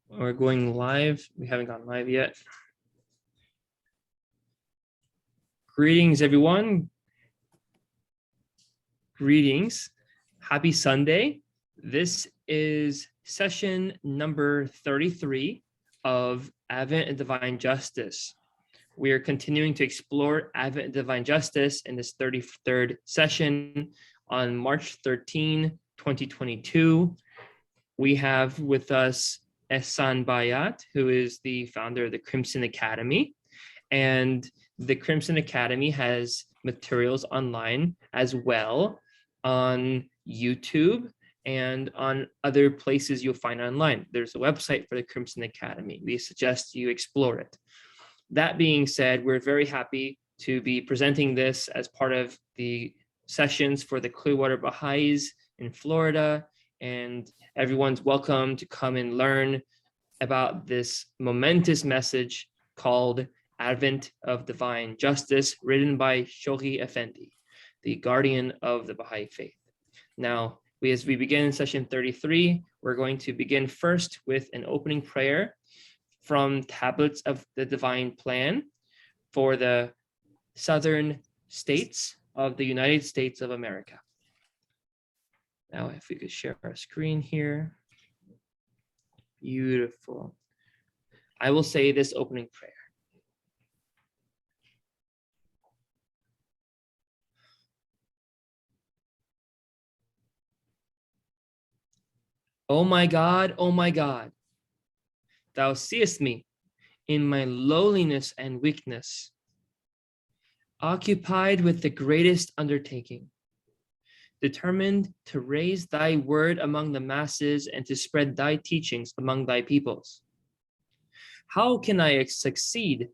We're going live. We haven't gone live yet. Greetings, everyone. Greetings. Happy Sunday. This is session number 33 of Advent and Divine Justice. We are continuing to explore Advent and Divine Justice in this 33rd session on March 13, 2022. We have with us Ehsan Bayat, who is the founder of the Crimson Academy. And the Crimson Academy has materials online as well on YouTube and on other places you'll find online. There's a website for the Crimson Academy. We suggest you explore it. That being said, we're very happy to be presenting this as part of the sessions for the Clearwater Bahá'ís in Florida, and everyone's welcome to come and learn about this momentous message called Advent of Divine Justice, written by Shoghi Effendi, the guardian of the Baha'i faith. Now, as we begin session 33, we're going to begin first with an opening prayer from Tablets of the Divine Plan for the southern states of the United States of America. Now, if we could share our screen here. Beautiful. I will say this opening prayer. O my God, thou seest me in my lowliness and weakness, occupied with the greatest undertaking, determined to raise thy word among the masses and to spread thy teachings among thy peoples. How can I succeed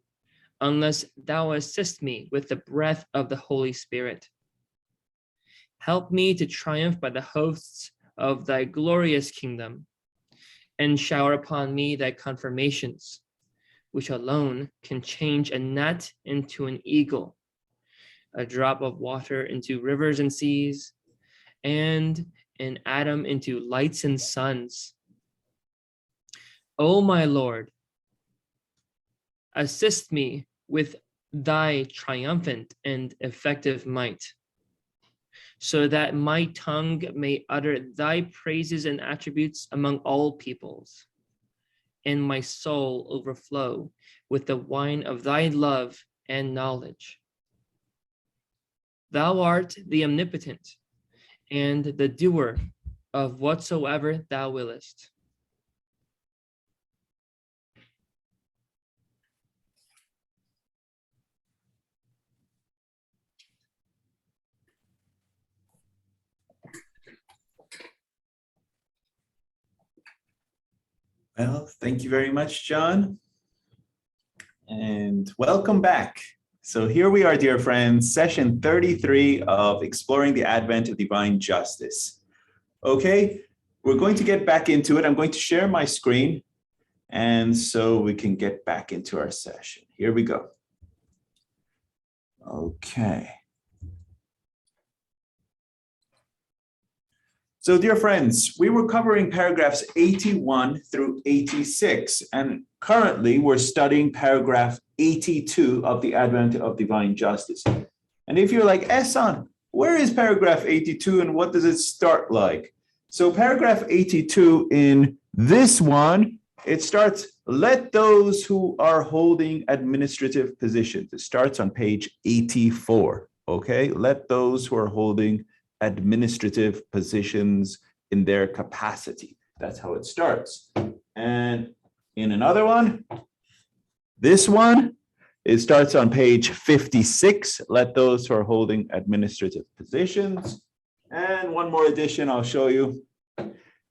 unless thou assist me with the breath of the Holy Spirit? Help me to triumph by the hosts of thy glorious kingdom, and shower upon me thy confirmations, which alone can change a gnat into an eagle, a drop of water into rivers and seas, and an atom into lights and suns. O my Lord, assist me with thy triumphant and effective might, so that my tongue may utter thy praises and attributes among all peoples, and my soul overflow with the wine of thy love and knowledge. Thou art the omnipotent and the doer of whatsoever thou willest. Well, thank you very much, John. And welcome back. So here we are, dear friends, session 33 of Exploring the Advent of Divine Justice. Okay, we're going to get back into it. I'm going to share my screen, and so we can get back into our session. Here we go. Okay. So dear friends, we were covering paragraphs 81 through 86, and currently we're studying paragraph 82 of the Advent of Divine Justice. And if you're like, Ehsan, where is paragraph 82 and what does it start like? So paragraph 82 in this one, it starts, let those who are holding administrative positions. It starts on page 84, okay? Let those who are holding administrative positions in their capacity. That's how it starts. And in another one, this one, it starts on page 56. Let those who are holding administrative positions. And one more edition I'll show you.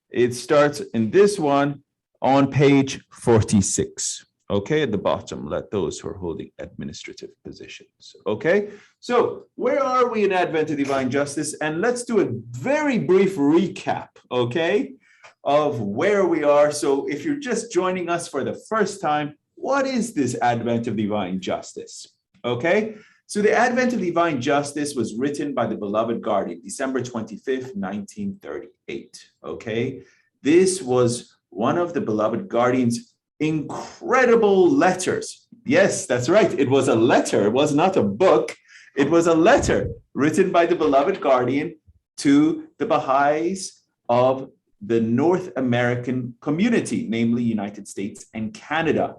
It starts in this one on page 46. Okay, at the bottom, let those who are holding administrative positions. Okay, so where are we in Advent of Divine Justice? And let's do a very brief recap, okay, of where we are. So if you're just joining us for the first time, what is this Advent of Divine Justice? Okay, so the Advent of Divine Justice was written by the beloved guardian, December 25th, 1938. Okay, this was one of the beloved guardian's incredible letters. Yes, that's right. It was a letter. It was not a book. It was a letter written by the beloved guardian to the Bahá'ís of the North American community, namely United States and Canada.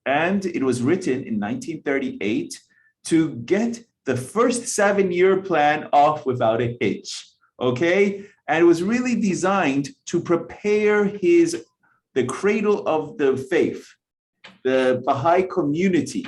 And it was written in 1938 to get the first 7-year plan off without a hitch, okay? And it was really designed to prepare the cradle of the faith, the Baha'i community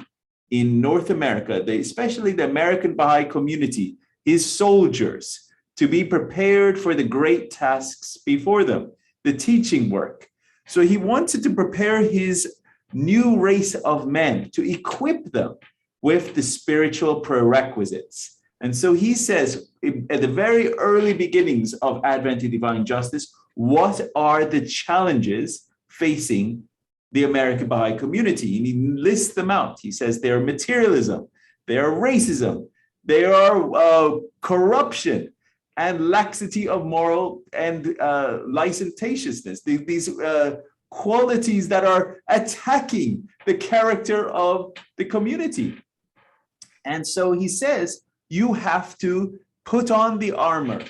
in North America, especially the American Baha'i community, his soldiers, to be prepared for the great tasks before them, the teaching work. So he wanted to prepare his new race of men, to equip them with the spiritual prerequisites. And so he says, at the very early beginnings of Advent to Divine Justice, what are the challenges facing the American Baha'i community? And he lists them out. He says they are materialism, they are racism, they are corruption, and laxity of moral and licentiousness. These qualities that are attacking the character of the community. And so he says, you have to put on the armor.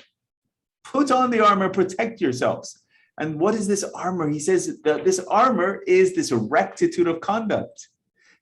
Put on the armor, protect yourselves. And what is this armor? He says that this armor is this rectitude of conduct,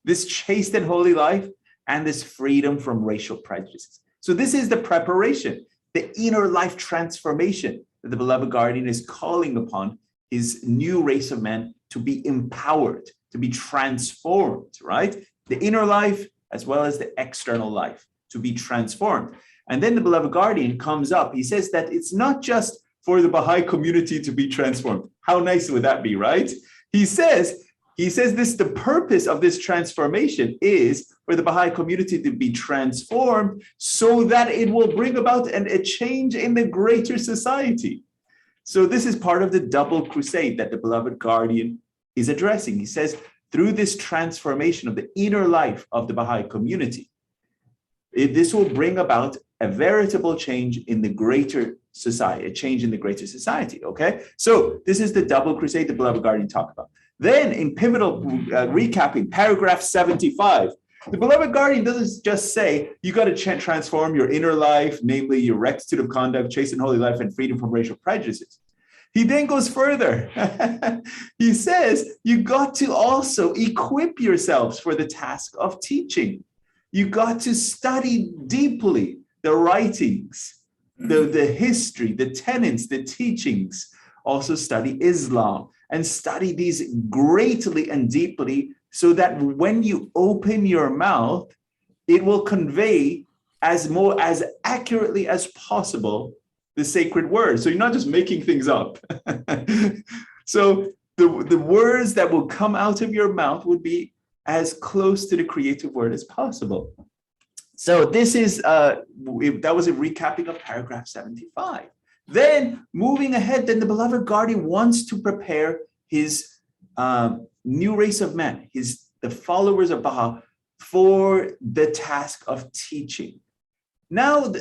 this chaste and holy life, and this freedom from racial prejudices. So this is the preparation, the inner life transformation that the beloved guardian is calling upon his new race of men to be empowered, to be transformed, right? The inner life as well as the external life to be transformed. And then the beloved guardian comes up. He says that it's not just for the Baha'i community to be transformed. How nice would that be, right? He says this, the purpose of this transformation is for the Baha'i community to be transformed so that it will bring about a change in the greater society. So this is part of the double crusade that the beloved guardian is addressing. He says, through this transformation of the inner life of the Baha'i community, this will bring about a veritable change in the greater society, a change in the greater society, okay? So this is the double crusade the beloved guardian talked about. Then in pivotal recapping, paragraph 75, the beloved guardian doesn't just say, you got to transform your inner life, namely your rectitude of conduct, chaste and holy life, and freedom from racial prejudices. He then goes further. He says, you got to also equip yourselves for the task of teaching. You got to study deeply the writings, the history, the tenets, the teachings. Also study Islam and study these greatly and deeply so that when you open your mouth, it will convey as accurately as possible the sacred words. So you're not just making things up. So the words that will come out of your mouth would be as close to the creative word as possible. So this is, that was a recapping of paragraph 75. Then moving ahead, then the beloved guardian wants to prepare his new race of men, the followers of Baha, for the task of teaching. Now,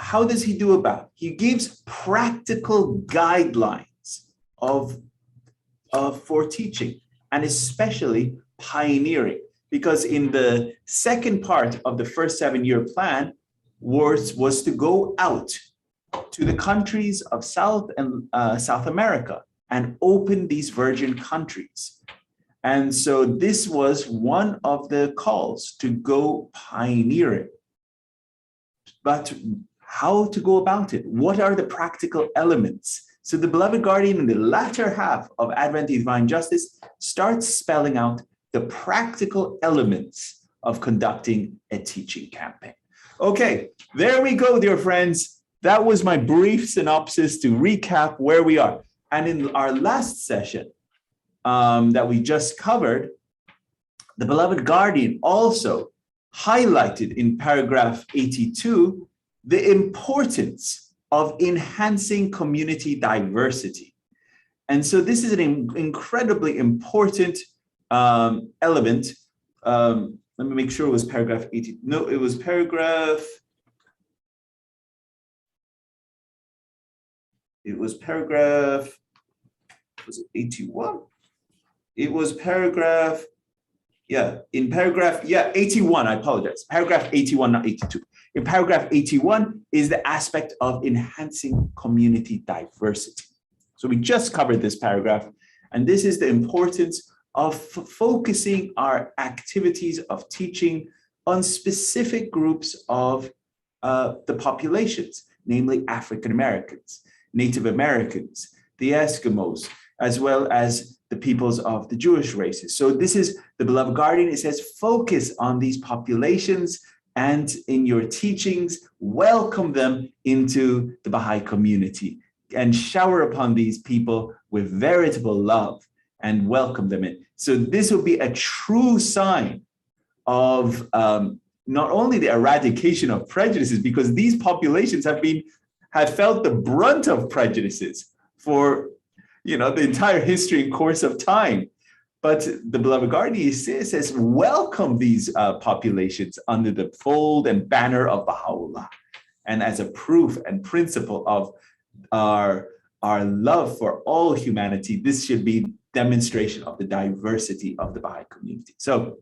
how does he do about it? He gives practical guidelines for teaching, and especially pioneering, because in the second part of the first 7-year plan was to go out to the countries of South America and open these virgin countries. And so this was one of the calls to go pioneering. But how to go about it? What are the practical elements? So the beloved guardian in the latter half of Advent to Divine Justice starts spelling out the practical elements of conducting a teaching campaign. Okay, there we go, dear friends. That was my brief synopsis to recap where we are. And in our last session that we just covered, the beloved guardian also highlighted in paragraph 82 the importance of enhancing community diversity. And so this is an incredibly important element. Let me make sure it was paragraph 80. No, it was paragraph. was it 81? It was paragraph, in paragraph 81, I apologize. Paragraph 81, not 82. In paragraph 81 is the aspect of enhancing community diversity. So we just covered this paragraph, and this is the importance of focusing our activities of teaching on specific groups of the populations, namely African Americans, Native Americans, the Eskimos, as well as the peoples of the Jewish races. So this is the beloved guardian. It says, focus on these populations, and in your teachings, welcome them into the Baha'i community and shower upon these people with veritable love and welcome them in. So this will be a true sign of not only the eradication of prejudices, because these populations have felt the brunt of prejudices for the entire history and course of time. But the beloved guardian says, welcome these populations under the fold and banner of Baha'u'llah, and as a proof and principle of our love for all humanity. This should be demonstration of the diversity of the Baha'i community. So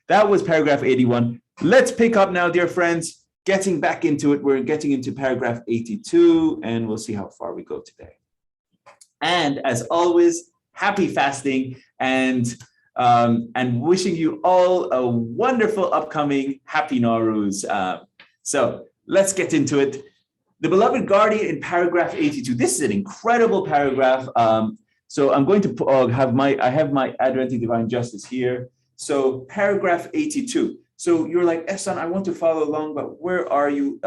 that was paragraph 81. Let's pick up now, dear friends, getting back into it. We're getting into paragraph 82, and we'll see how far we go today. And as always, happy fasting, and wishing you all a wonderful upcoming Happy Nowruz. So let's get into it. The beloved guardian in paragraph 82. This is an incredible paragraph. So I'm going to I have my Adventist Divine Justice here. So paragraph 82. So you're like, Ehsan, I want to follow along, but where are you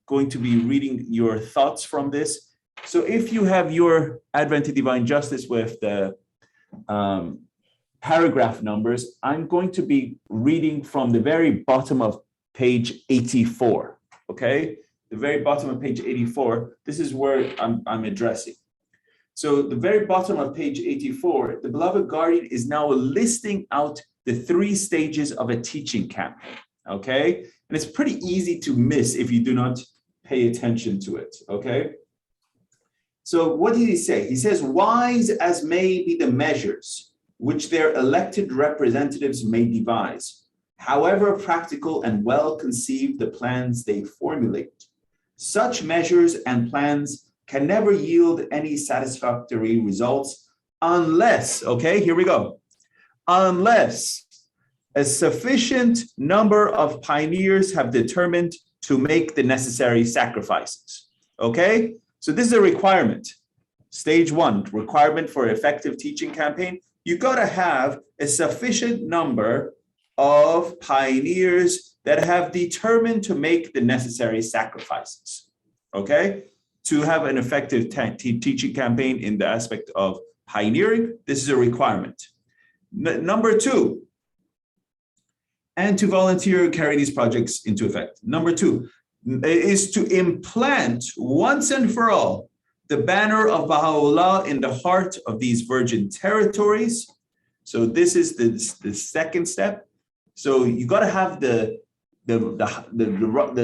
going to be reading your thoughts from this? So if you have your Adventist Divine Justice with the paragraph numbers, I'm going to be reading from the very bottom of page 84, okay? The very bottom of page 84, this is where I'm addressing. So the very bottom of page 84, the beloved guardian is now listing out the 3 stages of a teaching campaign, okay? And it's pretty easy to miss if you do not pay attention to it, okay? So what did he say? He says, wise as may be the measures which their elected representatives may devise, however practical and well conceived the plans they formulate, such measures and plans can never yield any satisfactory results unless, okay, here we go, unless a sufficient number of pioneers have determined to make the necessary sacrifices, okay? So this is a requirement. Stage 1, requirement for effective teaching campaign. You got to have a sufficient number of pioneers that have determined to make the necessary sacrifices, okay? To have an effective teaching campaign in the aspect of pioneering, this is a requirement. Number 2, and to volunteer carry these projects into effect. Number 2 is to implant once and for all the banner of Baha'u'llah in the heart of these virgin territories. So this is the second step. So you got to have the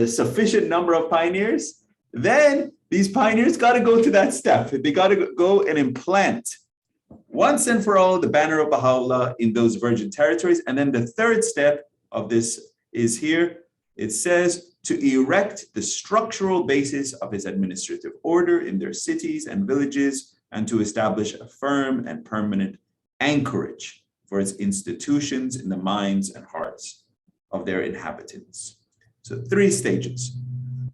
sufficient number of pioneers. Then these pioneers got to go to that step. They got to go and implant once and for all the banner of Baha'u'llah in those virgin territories. And then the third step of this is here. It says to erect the structural basis of his administrative order in their cities and villages, and to establish a firm and permanent anchorage for its institutions in the minds and hearts of their inhabitants. So 3 stages,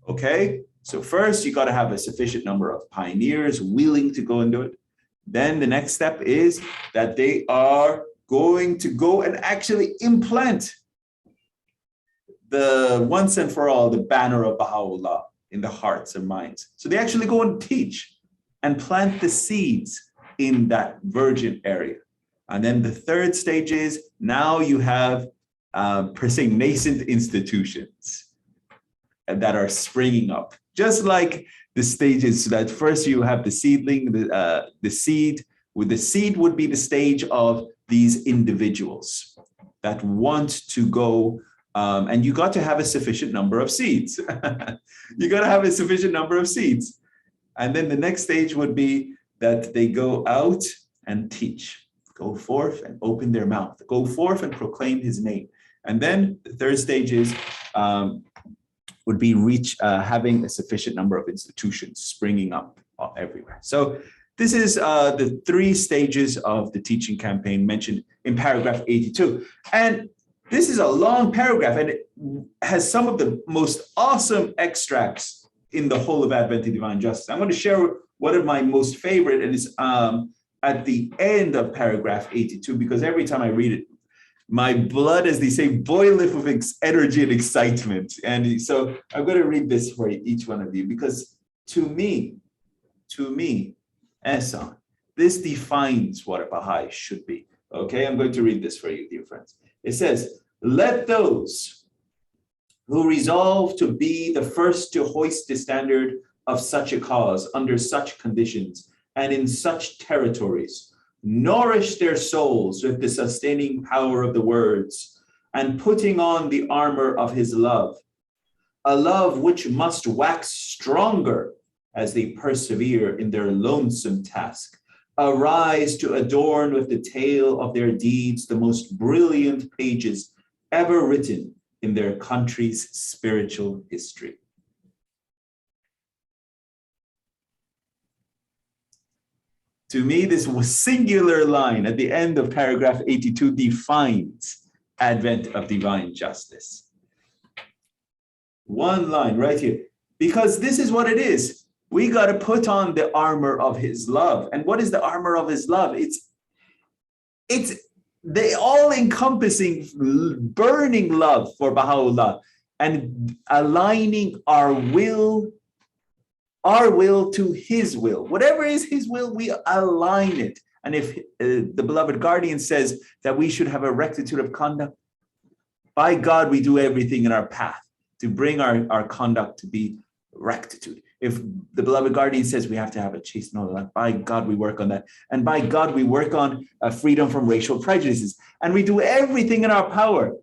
okay? So first, you got to have a sufficient number of pioneers willing to go and do it. Then the next step is that they are going to go and actually implant the once and for all, the banner of Baha'u'llah in the hearts and minds. So they actually go and teach and plant the seeds in that virgin area. And then the third stage is now you have per se nascent institutions that are springing up. Just like the stages that first you have the seedling, the seed. With the seed would be the stage of these individuals that want to go. And you got to have a sufficient number of seeds. You got to have a sufficient number of seeds. And then the next stage would be that they go out and teach. Go forth and open their mouth. Go forth and proclaim his name. And then the third stage is would be having a sufficient number of institutions springing up everywhere. So this is the 3 stages of the teaching campaign mentioned in paragraph 82. And this is a long paragraph, and it has some of the most awesome extracts in the whole of Advent and Divine Justice. I'm going to share one of my most favorite, and it's at the end of paragraph 82, because every time I read it, my blood, as they say, boileth with energy and excitement. And so I'm going to read this for each one of you, because to me, Ehsan, this defines what a Baha'i should be. Okay, I'm going to read this for you, dear friends. It says, let those who resolve to be the first to hoist the standard of such a cause under such conditions and in such territories nourish their souls with the sustaining power of the words and putting on the armor of his love, a love which must wax stronger as they persevere in their lonesome task, arise to adorn with the tale of their deeds the most brilliant pages ever written in their country's spiritual history. To me, this singular line at the end of paragraph 82 defines Advent of Divine Justice. One line right here, because this is what it is. We got to put on the armor of his love. And what is the armor of his love? It's the all-encompassing, burning love for Baha'u'llah and aligning our will to his will. Whatever is his will, we align it. And if the beloved guardian says that we should have a rectitude of conduct, by God, we do everything in our path to bring our conduct to be rectitude. If the beloved guardian says we have to have a chaste knowledge, by God, we work on that. And by God, we work on freedom from racial prejudices. And we do everything in our power.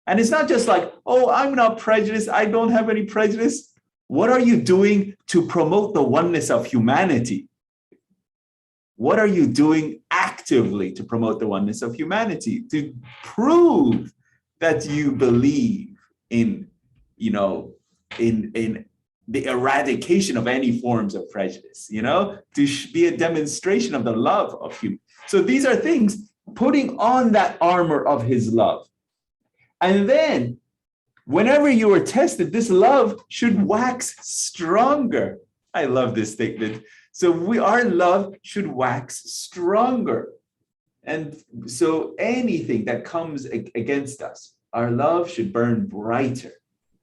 And it's not just like, oh, I'm not prejudiced. I don't have any prejudice. What are you doing to promote the oneness of humanity? What are you doing actively to promote the oneness of humanity? To prove that you believe in the eradication of any forms of prejudice, to be a demonstration of the love of human. So these are things, putting on that armor of his love. And then whenever you are tested, this love should wax stronger. I love this statement. So our love should wax stronger. And so anything that comes against us, our love should burn brighter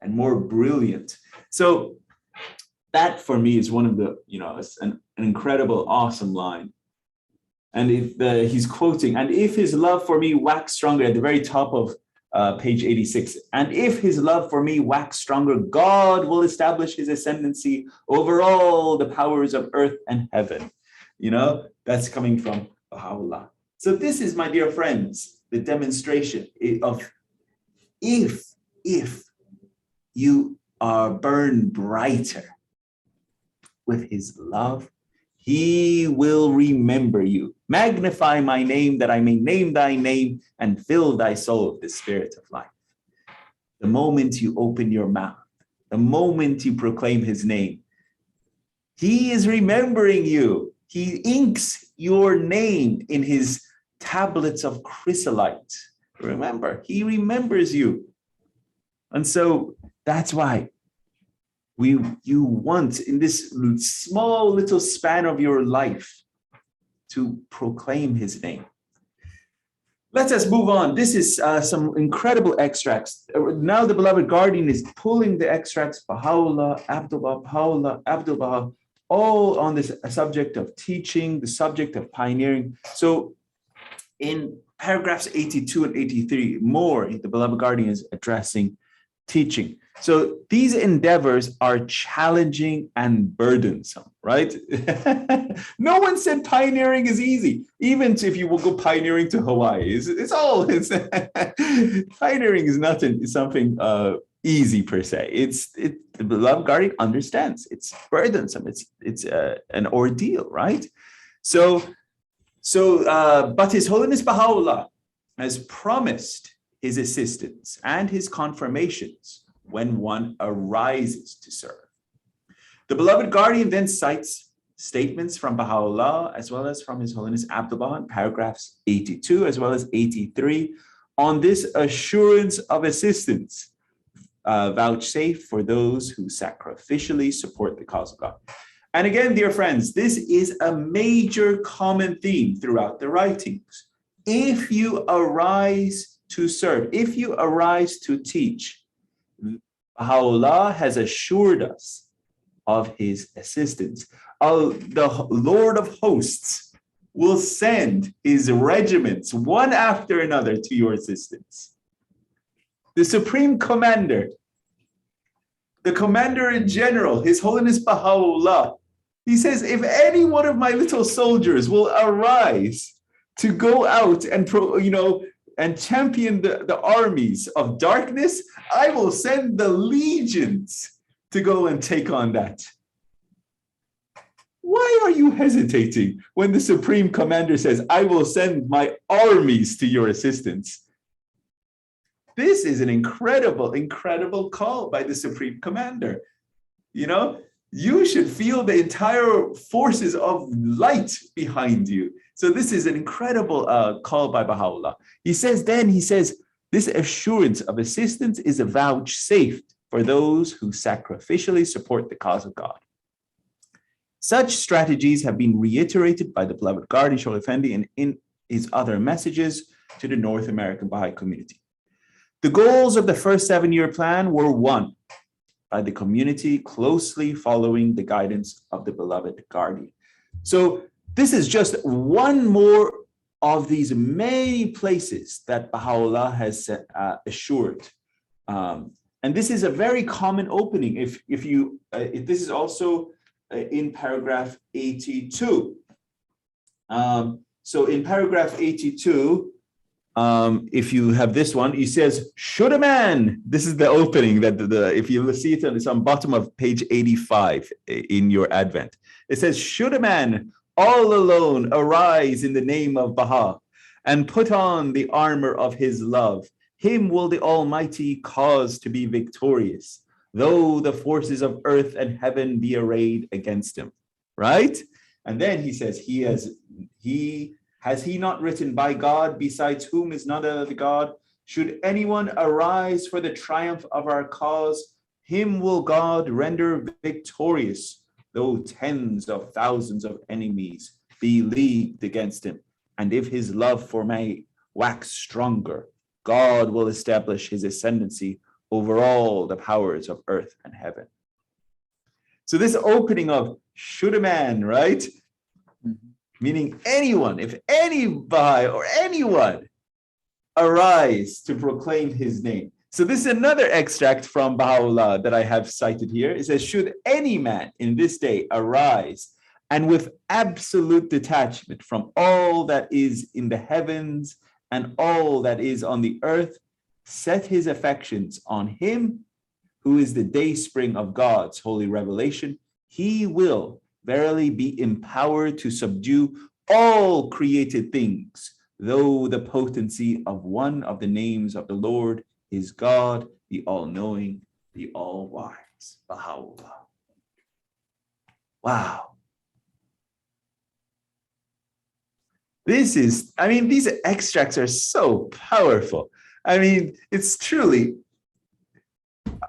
and more brilliant. So that for me is one of the, it's an incredible, awesome line. And if he's quoting, and if his love for me wax stronger at the very top of page 86, and if his love for me wax stronger, God will establish his ascendancy over all the powers of earth and heaven. That's coming from Baha'u'llah. So this is, my dear friends, the demonstration of if you are burned brighter with his love, he will remember you. Magnify my name that I may name thy name and fill thy soul with the spirit of life. The moment you open your mouth, the moment you proclaim his name, he is remembering you. He inks your name in his tablets of chrysolite. Remember, he remembers you. And so that's why you want, in this small little span of your life, to proclaim his name. Let us move on. This is some incredible extracts. Now the beloved guardian is pulling the extracts, Baha'u'llah, Abdullah, Baha'u'llah, Abdul-Baha, all on this subject of teaching, the subject of pioneering. So in paragraphs 82 and 83, the beloved guardian is addressing teaching. So these endeavors are challenging and burdensome, right? No one said pioneering is easy. Even if you will go pioneering to Hawaii, pioneering is not something easy per se. The beloved guardian understands it's burdensome. It's an ordeal, right? So But His Holiness Baha'u'llah has promised his assistance and his confirmations when one arises to serve. The beloved guardian then cites statements from Baha'u'llah as well as from His Holiness Abdu'l-Baha in paragraphs 82 as well as 83 on this assurance of assistance vouchsafed for those who sacrificially support the cause of God. And again, dear friends, this is a major common theme throughout the writings. If you arise to serve, if you arise to teach, Baha'u'llah has assured us of his assistance. The Lord of hosts will send his regiments one after another to your assistance. The Supreme Commander, the Commander in General, His Holiness Baha'u'llah, he says, if any one of my little soldiers will arise to go out and and champion the armies of darkness, I will send the legions to go and take on that. Why are you hesitating when the Supreme Commander says, I will send my armies to your assistance? This is an incredible, incredible call by the Supreme Commander. You should feel the entire forces of light behind you. So this is an incredible call by Baha'u'llah. He says, this assurance of assistance is vouchsafed for those who sacrificially support the cause of God. Such strategies have been reiterated by the beloved guardian Shoghi Effendi and in his other messages to the North American Bahá'í community. The goals of the first 7-year plan were won by the community closely following the guidance of the beloved guardian. So this is just one more of these many places that Baha'u'llah has assured. And this is a very common opening. If this is also in paragraph 82. So in paragraph 82, if you have this one, he says, should a man, this is the opening that if you see it, it's on bottom of page 85 in your Advent. It says, should a man all alone arise in the name of Baha and put on the armor of his love, him will the Almighty cause to be victorious, though the forces of earth and heaven be arrayed against him. Right? And then he says, has he not written by God, besides whom is none other God? Should anyone arise for the triumph of our cause, him will God render victorious, though tens of thousands of enemies be leagued against him. And if his love for me wax stronger, God will establish his ascendancy over all the powers of earth and heaven. So this opening of should a man, right? Meaning anyone, if any Baha'i or anyone arise to proclaim his name. So this is another extract from Baha'u'llah that I have cited here. It says, should any man in this day arise and with absolute detachment from all that is in the heavens and all that is on the earth, set his affections on him who is the dayspring of God's holy revelation, he will verily be empowered to subdue all created things, though the potency of one of the names of the Lord is God, the all-knowing, the all-wise, Baha'u'llah. Wow. These extracts are so powerful. It's truly,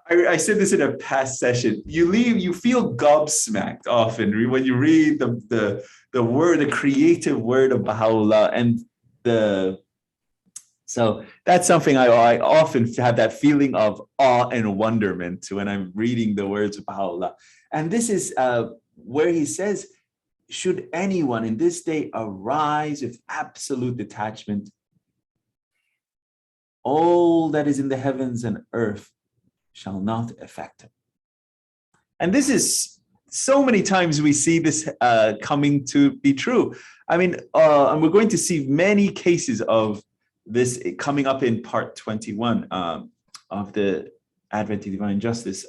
I said this in a past session, you feel gobsmacked often when you read the word, the creative word of Baha'u'llah, and so that's something I often have that feeling of awe and wonderment when I'm reading the words of Baha'u'llah. And this is where he says, should anyone in this day arise with absolute detachment, all that is in the heavens and earth shall not affect him. And this is so many times we see this coming to be true. And we're going to see many cases of this coming up in part 21 of the Advent of Divine Justice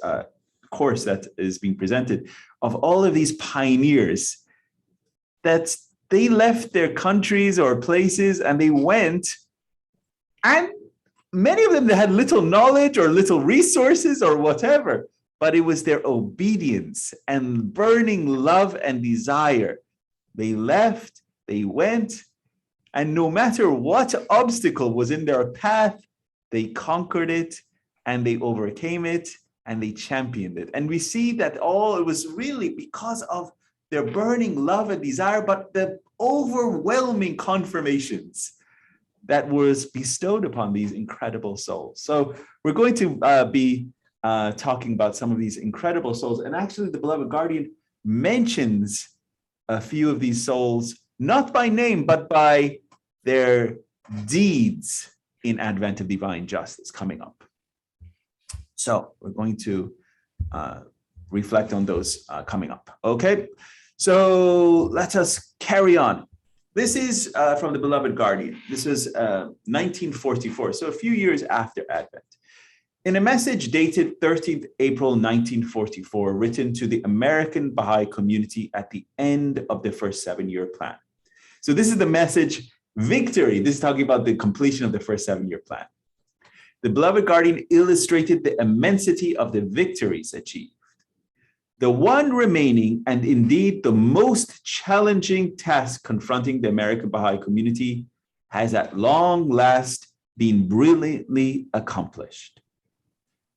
course that is being presented, of all of these pioneers that they left their countries or places and they went, and many of them they had little knowledge or little resources or whatever, but it was their obedience and burning love and desire. They left, they went, and no matter what obstacle was in their path, they conquered it and they overcame it and they championed it. And we see that it was really because of their burning love and desire, but the overwhelming confirmations that was bestowed upon these incredible souls. So we're going to be talking about some of these incredible souls. And actually the beloved guardian mentions a few of these souls, not by name, but by their deeds in Advent of Divine Justice coming up. So we're going to reflect on those coming up. Okay, so let us carry on. This is from the beloved guardian. This was 1944, so a few years after Advent. In a message dated 13th April 1944, written to the American Baha'i community at the end of the first 7-year plan. So this is the message, victory. This is talking about the completion of the first 7-year plan. The beloved guardian illustrated the immensity of the victories achieved. The one remaining, and indeed the most challenging task confronting the American Baha'i community, has at long last been brilliantly accomplished.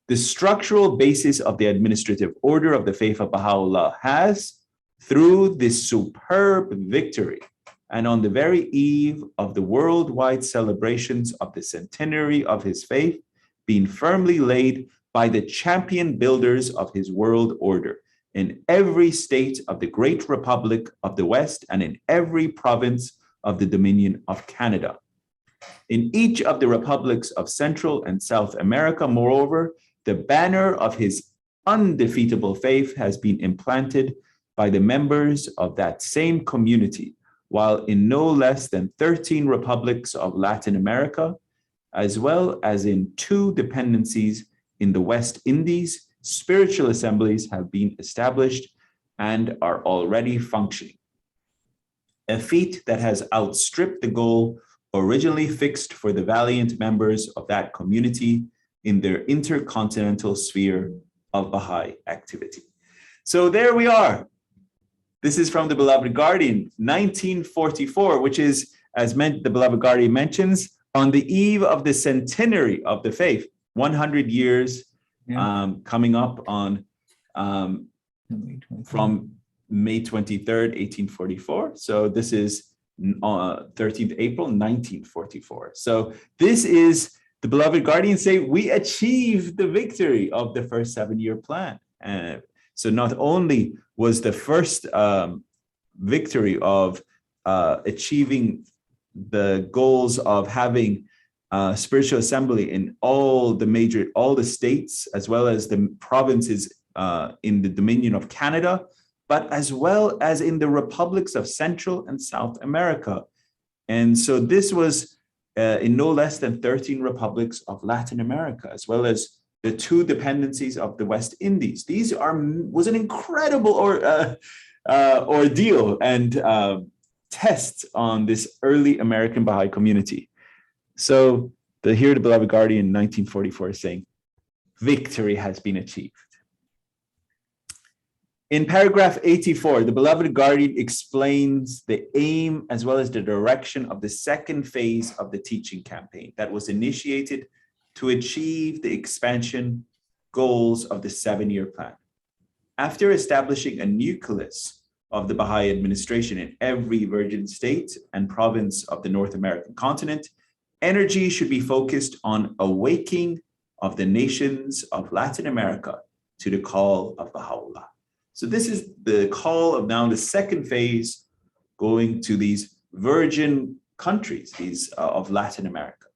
The structural basis of the administrative order of the faith of Baha'u'llah has, through this superb victory, and on the very eve of the worldwide celebrations of the centenary of his faith, been firmly laid by the champion builders of his world order in every state of the great Republic of the West and in every province of the Dominion of Canada. In each of the republics of Central and South America, moreover, the banner of his undefeatable faith has been implanted by the members of that same community, while in no less than 13 republics of Latin America, as well as in 2 dependencies in the West Indies, spiritual assemblies have been established and are already functioning. A feat that has outstripped the goal originally fixed for the valiant members of that community in their intercontinental sphere of Baha'i activity. So there we are. This is from the beloved guardian, 1944, which is, as the beloved guardian mentions, on the eve of the centenary of the faith, 100 years coming up on from May 23rd, 1844. So this is 13th April, 1944. So this is the beloved guardian say, we achieved the victory of the first 7-year plan. So not only was the first victory of achieving the goals of having spiritual assembly in all the states, as well as the provinces in the Dominion of Canada, but as well as in the republics of Central and South America. And so this was in no less than 13 republics of Latin America, as well as the 2 dependencies of the West Indies. These was an incredible ordeal and test on this early American Baha'i community. So here the beloved guardian in 1944 is saying, victory has been achieved. In paragraph 84, the beloved guardian explains the aim as well as the direction of the second phase of the teaching campaign that was initiated to achieve the expansion goals of the 7-year plan. After establishing a nucleus of the Baha'i administration in every virgin state and province of the North American continent, energy should be focused on awakening of the nations of Latin America to the call of Baha'u'llah. So this is the call of now the second phase going to these virgin countries, these of Latin America.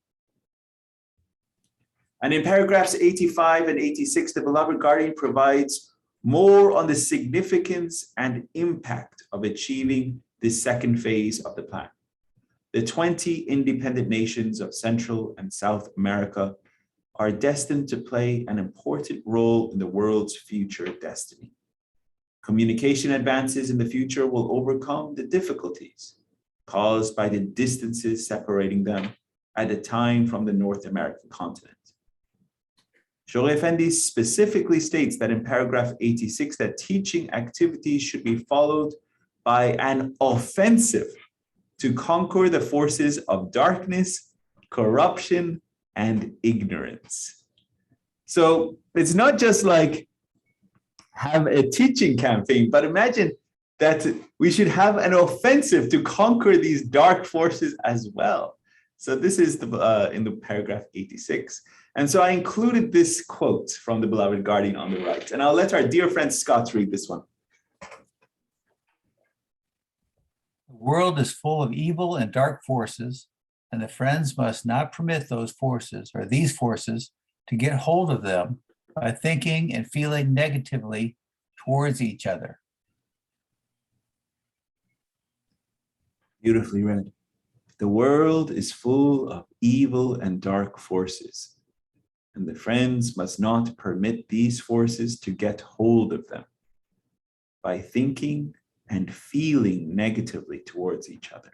And in paragraphs 85 and 86, the beloved guardian provides more on the significance and impact of achieving this second phase of the plan. The 20 independent nations of Central and South America are destined to play an important role in the world's future destiny. Communication advances in the future will overcome the difficulties caused by the distances separating them at the time from the North American continent. Shoghi Effendi specifically states that in paragraph 86 that teaching activities should be followed by an offensive to conquer the forces of darkness, corruption, and ignorance. So it's not just like have a teaching campaign, but imagine that we should have an offensive to conquer these dark forces as well. So this is in the paragraph 86. And so I included this quote from the beloved guardian on the right. And I'll let our dear friend Scott read this one. The world is full of evil and dark forces, and the friends must not permit those forces or these forces to get hold of them by thinking and feeling negatively towards each other. Beautifully read. The world is full of evil and dark forces, and the friends must not permit these forces to get hold of them by thinking and feeling negatively towards each other.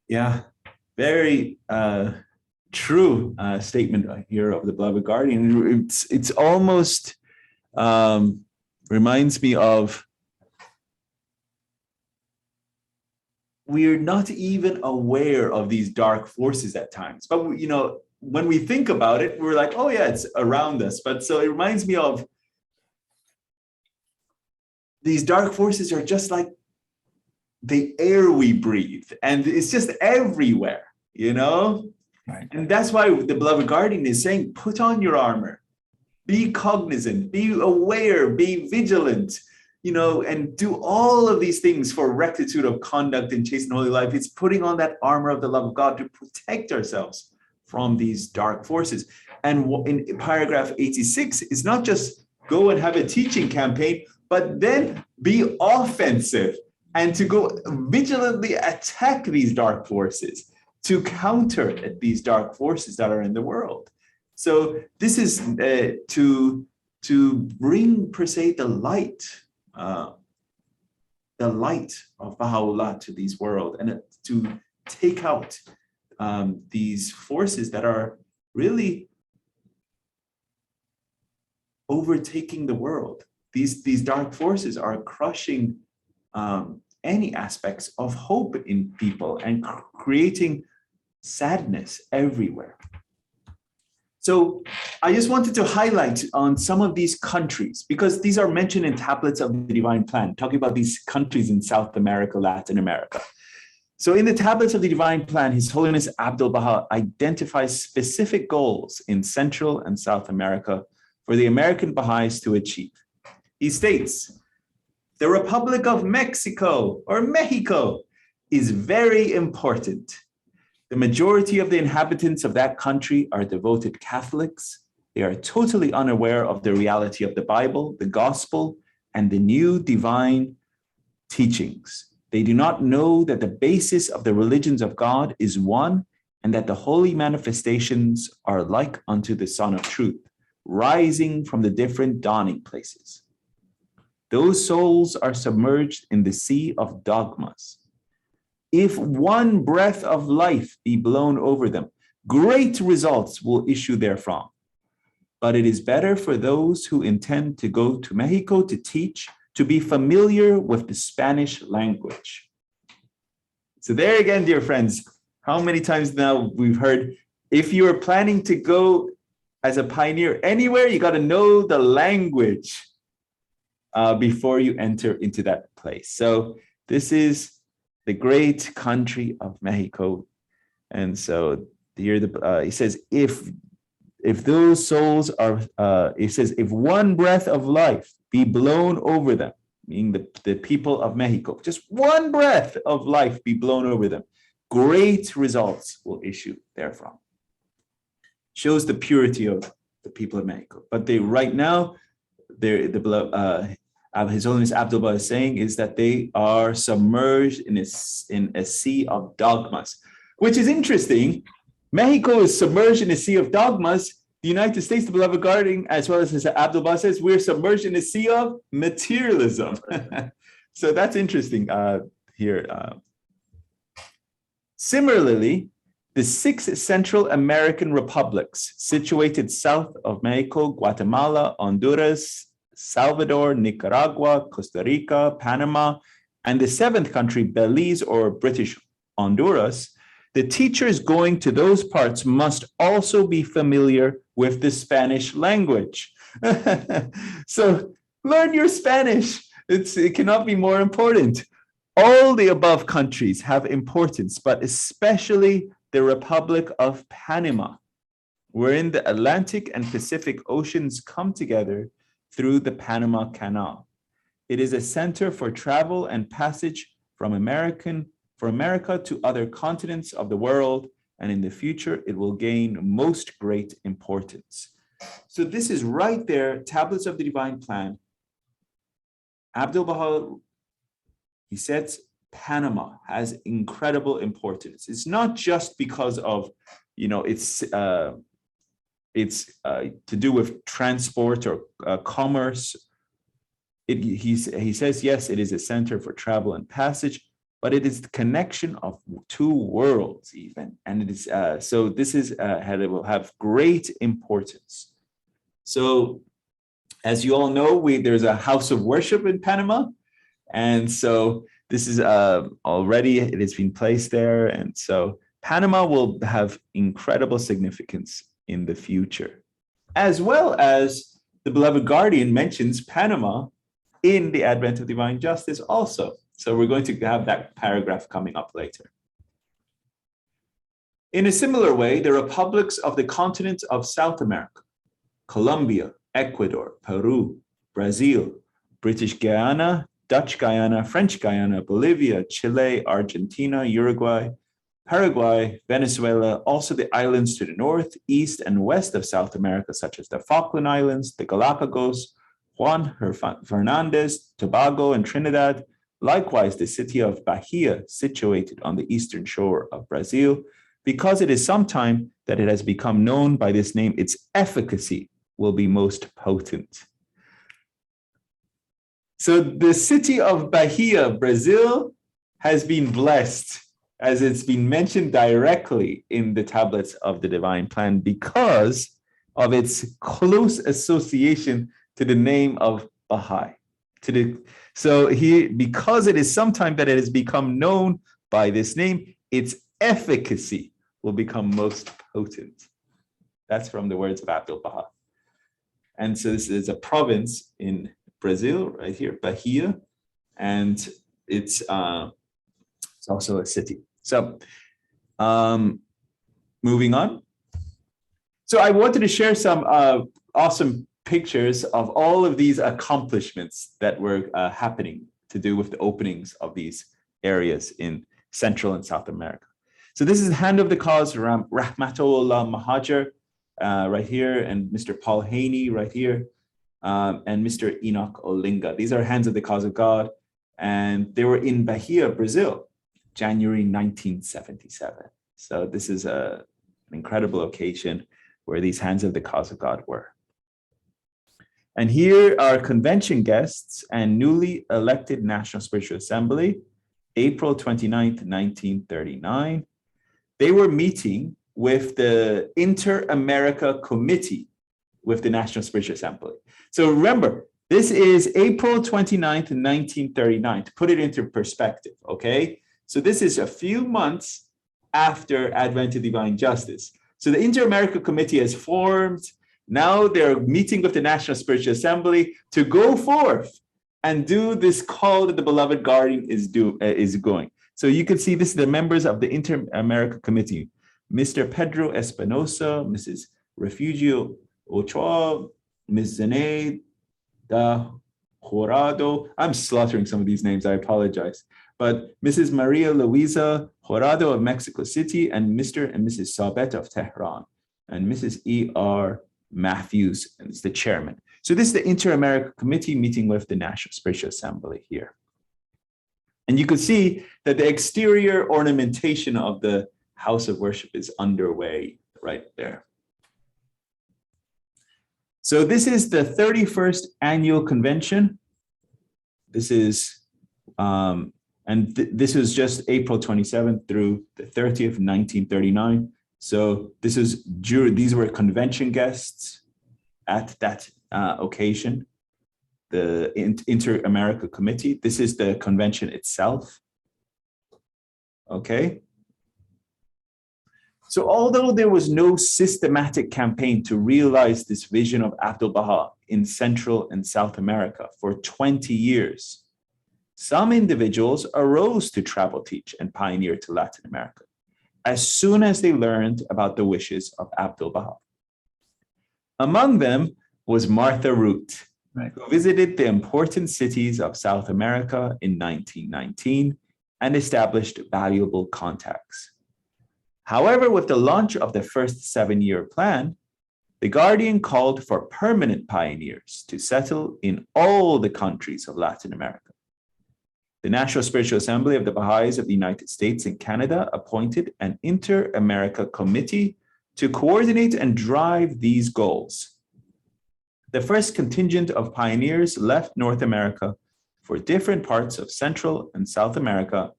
Yeah, very true statement here of the beloved guardian. It's almost reminds me of we're not even aware of these dark forces at times, but when we think about it, we're like, oh yeah, it's around us. But so it reminds me of these dark forces are just like the air we breathe, and it's just everywhere, Right. And that's why the beloved guardian is saying, put on your armor, be cognizant, be aware, be vigilant, and do all of these things for rectitude of conduct and chaste and holy life. It's putting on that armor of the love of God to protect ourselves from these dark forces. And in paragraph 86, it's not just go and have a teaching campaign, but then be offensive and to go vigilantly attack these dark forces, to counter these dark forces that are in the world. So this is to bring, per se, the light of Baha'u'llah to this world, and to take out these forces that are really overtaking the world. These dark forces are crushing any aspects of hope in people and creating sadness everywhere. So I just wanted to highlight on some of these countries, because these are mentioned in tablets of the divine plan, talking about these countries in South America, Latin America. So in the tablets of the divine plan, His Holiness Abdul Baha identifies specific goals in Central and South America for the American Bahá'ís to achieve. He states, the Republic of Mexico, or Mexico, is very important. The majority of the inhabitants of that country are devoted Catholics. They are totally unaware of the reality of the Bible, the gospel, and the new divine teachings. They do not know that the basis of the religions of God is one, and that the holy manifestations are like unto the Sun of Truth, rising from the different dawning places. Those souls are submerged in the sea of dogmas. If one breath of life be blown over them, great results will issue therefrom. But it is better for those who intend to go to Mexico to teach, to be familiar with the Spanish language. So there again, dear friends, how many times now we've heard, if you are planning to go as a pioneer anywhere, you got to know the language before you enter into that place. So this is the great country of Mexico. And so here he says, if those souls are, he says, if one breath of life be blown over them, meaning the people of Mexico, just one breath of life be blown over them, great results will issue therefrom. Shows the purity of the people of Mexico. But they right now, His Holiness Abdul is saying is that they are submerged in a sea of dogmas, which is interesting. Mexico is submerged in a sea of dogmas. The the United States, the beloved guardian, as well as Abdul Baha says, we're submerged in a sea of materialism. So that's interesting here. Similarly, the 6 Central American republics situated south of Mexico, Guatemala, Honduras, Salvador, Nicaragua, Costa Rica, Panama, and the 7th country, Belize or British Honduras, the teachers going to those parts must also be familiar with the Spanish language. So learn your Spanish. It cannot be more important. All the above countries have importance, but especially the Republic of Panama, wherein the Atlantic and Pacific Oceans come together through the Panama Canal. It is a center for travel and passage from America to other continents of the world, and in the future, it will gain most great importance. So this is right there, Tablets of the Divine Plan. Abdul Baha, he says, Panama has incredible importance. It's not just because of, it's to do with transport or commerce. He says, yes, it is a center for travel and passage, but it is the connection of 2 worlds even. And it is, so this is, it will have great importance. So as you all know, there's a house of worship in Panama. And so this is already, it has been placed there. And so Panama will have incredible significance in the future, as well as the beloved guardian mentions Panama in the Advent of Divine Justice also. So we're going to have that paragraph coming up later. In a similar way, the republics of the continent of South America, Colombia, Ecuador, Peru, Brazil, British Guiana, Dutch Guyana, French Guyana, Bolivia, Chile, Argentina, Uruguay, Paraguay, Venezuela, also the islands to the north, east, and west of South America, such as the Falkland Islands, the Galapagos, Juan Fernandez, Tobago, and Trinidad. Likewise, the city of Bahia, situated on the eastern shore of Brazil, because it is sometime that it has become known by this name, its efficacy will be most potent. So the city of Bahia, Brazil, has been blessed, as it's been mentioned directly in the tablets of the Divine Plan, because of its close association to the name of Baha'i. Because it is sometime that it has become known by this name, its efficacy will become most potent. That's from the words of Abdul Baha. And so this is a province in Brazil, right here, Bahia, and it's also a city. So moving on. So I wanted to share some awesome pictures of all of these accomplishments that were happening to do with the openings of these areas in Central and South America. So this is Hand of the Cause, Rahmatullah Mahajer right here, and Mr. Paul Haney right here, and Mr. Enoch Olinga. These are Hands of the Cause of God, and they were in Bahia, Brazil, January 1977. So this is an incredible occasion where these Hands of the Cause of God were. And here are convention guests and newly elected National Spiritual Assembly, April 29th, 1939. They were meeting with the Inter-America Committee with the National Spiritual Assembly. So remember, this is April 29th, 1939, to put it into perspective, okay? So this is a few months after Advent of Divine Justice. So the Inter-America Committee has formed. Now they're meeting with the National Spiritual Assembly to go forth and do this call that the beloved guardian is going. So you can see this is the members of the Inter-America Committee: Mr. Pedro Espinosa, Mrs. Refugio Ochoa, Ms. Zenaid da Jorado. I'm slaughtering some of these names, I apologize. But Mrs. Maria Luisa Jorado of Mexico City, and Mr. and Mrs. Sabet of Tehran, and Mrs. E.R. Matthews is the chairman. So this is the Inter-America Committee meeting with the National Spiritual Assembly here. And you can see that the exterior ornamentation of the house of worship is underway right there. So this is the 31st annual convention. This is, this was just April 27th through the 30th, 1939. So these were convention guests at that occasion, the Inter-America Committee. This is the convention itself. Okay. So although there was no systematic campaign to realize this vision of Abdu'l-Baha in Central and South America for 20 years, some individuals arose to travel, teach, and pioneer to Latin America as soon as they learned about the wishes of Abdu'l-Baha. Among them was Martha Root, Right. who visited the important cities of South America in 1919 and established valuable contacts. However, with the launch of the first 7-year plan, the Guardian called for permanent pioneers to settle in all the countries of Latin America. The National Spiritual Assembly of the Baha'is of the United States and Canada appointed an Inter-America Committee to coordinate and drive these goals. The first contingent of pioneers left North America for different parts of Central and South America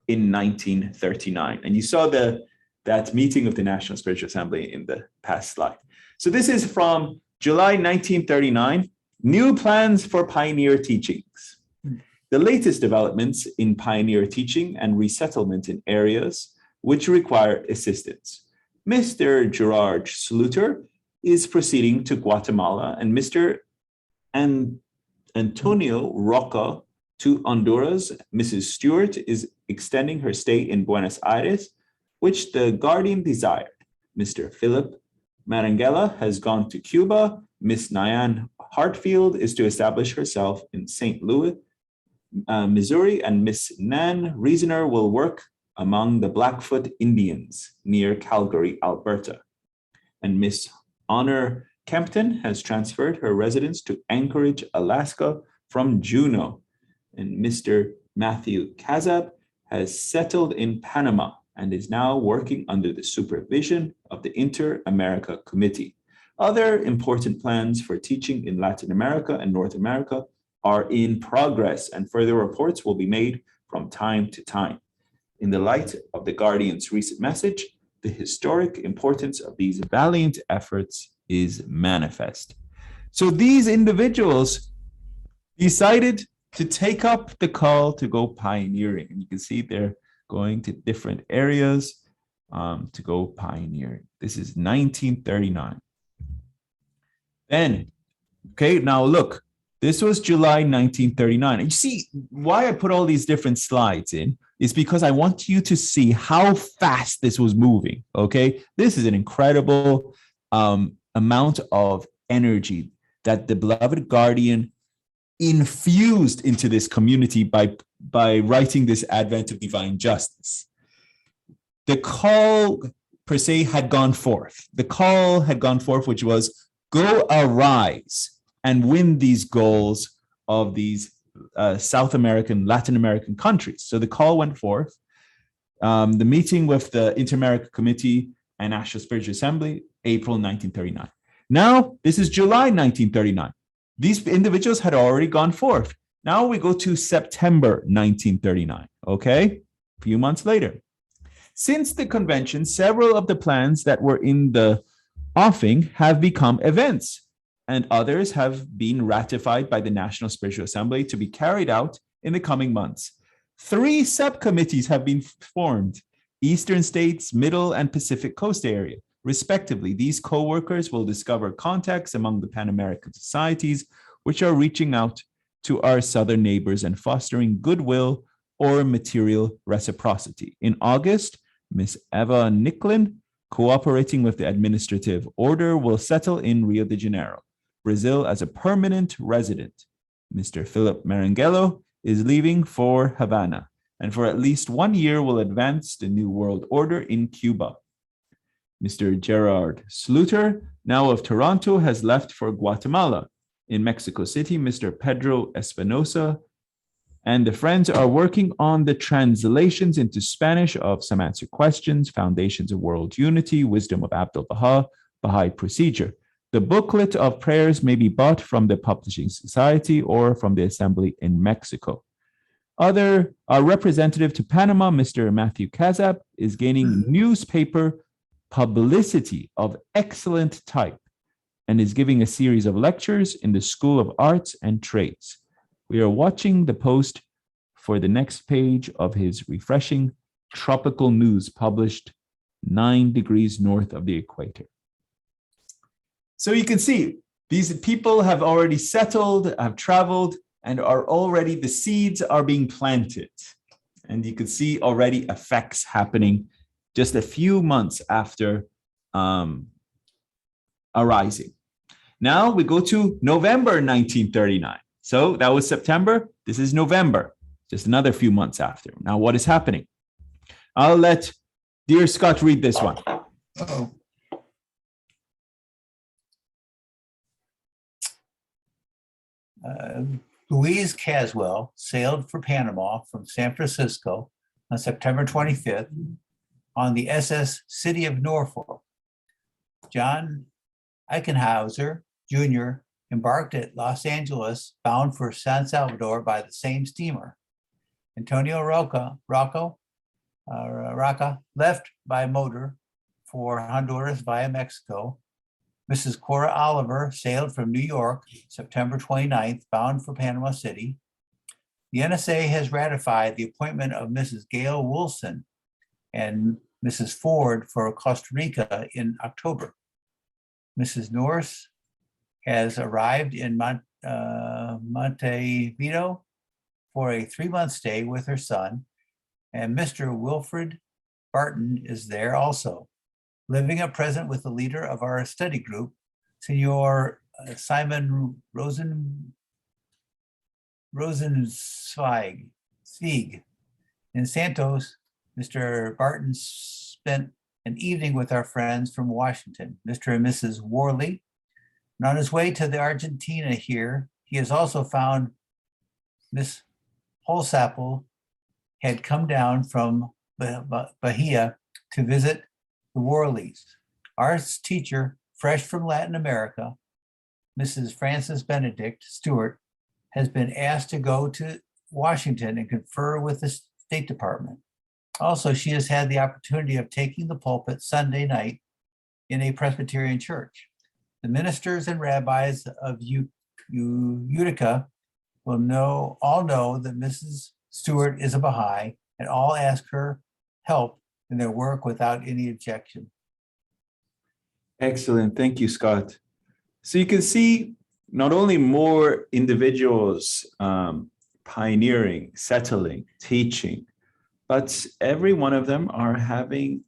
in 1939. And you saw that meeting of the National Spiritual Assembly in the past slide. So this is from July 1939, new plans for pioneer teachings. The latest developments in pioneer teaching and resettlement in areas which require assistance. Mr. Gerard Sluter is proceeding to Guatemala, and Mr. Antonio Roca to Honduras. Mrs. Stewart is extending her stay in Buenos Aires, which the Guardian desired. Mr. Philip Marangella has gone to Cuba. Miss Nyan Hartfield is to establish herself in St. Louis, Missouri, and Miss Nan Reasoner will work among the Blackfoot Indians near Calgary, Alberta. And Miss Honor Kempton has transferred her residence to Anchorage, Alaska from Juneau. And Mr. Matthew Kazab has settled in Panama and is now working under the supervision of the Inter-America Committee. Other important plans for teaching in Latin America and North America are in progress, and further reports will be made from time to time. In the light of the Guardian's recent message, the historic importance of these valiant efforts is manifest. So these individuals decided to take up the call to go pioneering. And you can see they're going to different areas to go pioneering. This is 1939. Then, okay, now look, this was July 1939. And you see why I put all these different slides in is because I want you to see how fast this was moving, okay? This is an incredible amount of energy that the beloved Guardian infused into this community by writing this Advent of Divine Justice. The call per se had gone forth. The call had gone forth, which was go arise and win these goals of these South American, Latin American countries. So the call went forth. The meeting with the Inter-America Committee and National Spiritual Assembly, April 1939. Now, this is July 1939. These individuals had already gone forth. Now we go to September 1939, okay? A few months later. Since the convention, several of the plans that were in the offing have become events, and others have been ratified by the National Spiritual Assembly to be carried out in the coming months. 3 subcommittees have been formed, Eastern States, Middle and Pacific Coast area. Respectively, these co-workers will discover contacts among the Pan-American societies, which are reaching out to our southern neighbors and fostering goodwill or material reciprocity. In August, Ms. Eva Nicklin, cooperating with the administrative order, will settle in Rio de Janeiro, Brazil as a permanent resident. Mr. Philip Marangella is leaving for Havana, and for at least 1 year will advance the New World Order in Cuba. Mr. Gerard Sluter, now of Toronto, has left for Guatemala. In Mexico City, Mr. Pedro Espinosa and the friends are working on the translations into Spanish of Some Answered Questions, Foundations of World Unity, Wisdom of Abdu'l-Baha, Baha'i Procedure. The booklet of prayers may be bought from the Publishing Society or from the Assembly in Mexico. Other representative to Panama, Mr. Matthew Kazab, is gaining newspaper publicity of excellent type and is giving a series of lectures in the School of Arts and Trades. We are watching the post for the next page of his refreshing tropical news published 9 degrees north of the equator. So you can see these people have already settled, have traveled, and are already, the seeds are being planted. And you can see already effects happening just a few months after arising. Now we go to November 1939. So that was September. This is November, just another few months after. Now what is happening? I'll let dear Scott read this one. Uh-oh. Louise Caswell sailed for Panama from San Francisco on September 25th on the SS City of Norfolk. John Eichenhauser Jr. embarked at Los Angeles, bound for San Salvador by the same steamer. Antonio Roca left by motor for Honduras via Mexico. Mrs. Cora Oliver sailed from New York, September 29th, bound for Panama City. The NSA has ratified the appointment of Mrs. Gail Wilson and Mrs. Ford for Costa Rica in October. Mrs. Norris has arrived in Montevideo for a 3-month stay with her son, and Mr. Wilfred Barton is there also, living at present with the leader of our study group, Senor Simon Rosenzweig. In Santos, Mr. Barton spent an evening with our friends from Washington, Mr. and Mrs. Worley. And on his way to the Argentina here, he has also found Miss Holsapple had come down from Bahia to visit the Worleys. Our teacher, fresh from Latin America, Mrs. Frances Benedict Stewart, has been asked to go to Washington and confer with the State Department. Also, she has had the opportunity of taking the pulpit Sunday night in a Presbyterian church. The ministers and rabbis of Utica will all know that Mrs. Stewart is a Baha'i, and all ask her help in their work without any objection. Excellent. Thank you, Scott. So you can see not only more individuals pioneering, settling, teaching, but every one of them are having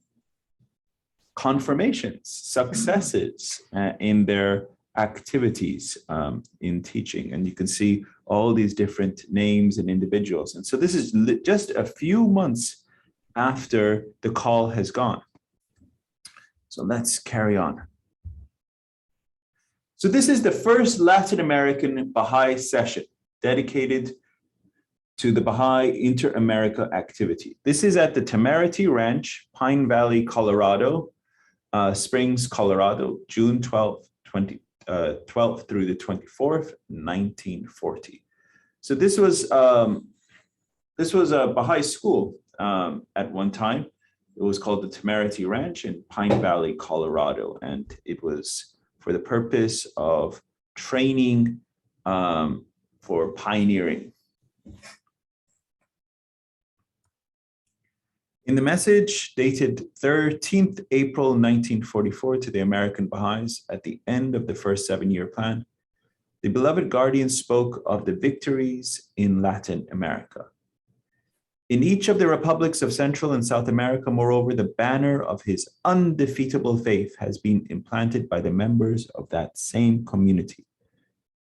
confirmations, successes in their activities in teaching. And you can see all these different names and individuals. And so this is just a few months after the call has gone. So let's carry on. So this is the first Latin American Baha'i session dedicated to the Baha'i Inter-America activity. This is at the Temerity Ranch, Pine Valley, Colorado, Springs, Colorado, June 12th through the 24th, 1940. So this was a Baha'i school at one time. It was called the Temerity Ranch in Pine Valley, Colorado, and it was for the purpose of training for pioneering. In the message dated 13th April 1944 to the American Bahá'ís at the end of the first 7-year plan, the beloved guardian spoke of the victories in Latin America. In each of the republics of Central and South America, moreover, the banner of his undefeatable faith has been implanted by the members of that same community,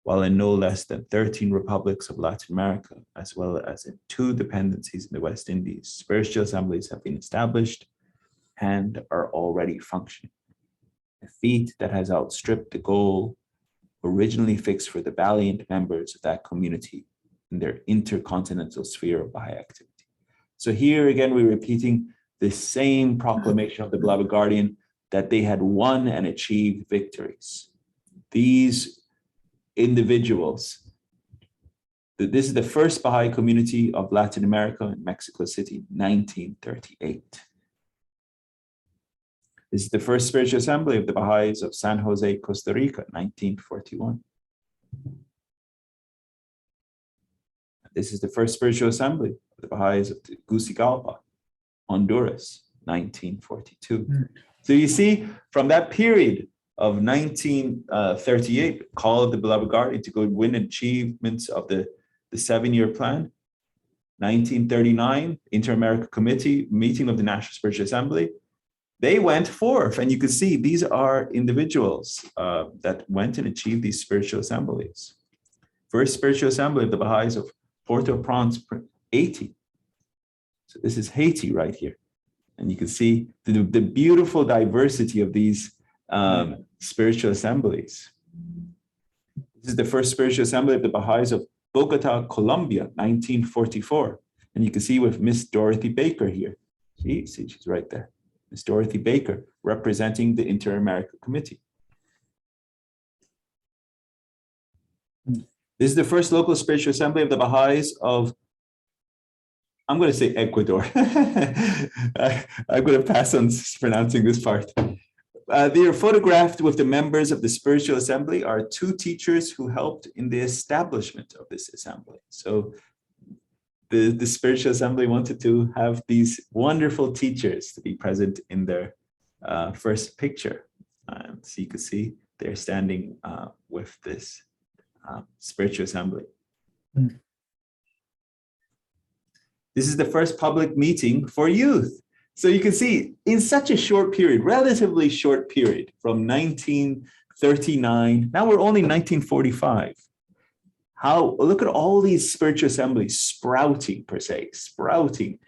while in no less than 13 republics of Latin America, as well as in 2 dependencies in the West Indies, spiritual assemblies have been established and are already functioning. A feat that has outstripped the goal originally fixed for the valiant members of that community in their intercontinental sphere of Baha'i activity. So here again, we're repeating the same proclamation of the beloved guardian that they had won and achieved victories. these individuals. This is the first Baha'i community of Latin America in Mexico City, 1938. This is the first spiritual assembly of the Baha'is of San Jose, Costa Rica, 1941. This is the first spiritual assembly of the Baha'is of Tegucigalpa, Honduras, 1942. So you see, from that period of 1938, call of the Beloved Guardian to go win achievements of the 7-year plan, 1939, Inter-American Committee, meeting of the National Spiritual Assembly, they went forth, and you can see these are individuals that went and achieved these spiritual assemblies. First spiritual assembly of the Baha'is of Port-au-Prince, Haiti. So this is Haiti right here. And you can see the beautiful diversity of these spiritual assemblies. This is the first spiritual assembly of the Baha'is of Bogota, Colombia, 1944. And you can see with Miss Dorothy Baker here. See, she's right there. Miss Dorothy Baker, representing the Inter-American Committee. This is the first local spiritual assembly of the Baha'is of, I'm going to say Ecuador. I'm going to pass on pronouncing this part. They are photographed with the members of the spiritual assembly are 2 teachers who helped in the establishment of this assembly. So the spiritual assembly wanted to have these wonderful teachers to be present in their first picture. So you can see they're standing with this spiritual assembly. This is the first public meeting for youth. So you can see in such a short period, relatively short period, from 1939, now we're only 1945. Look at all these spiritual assemblies sprouting, per se, sprouting.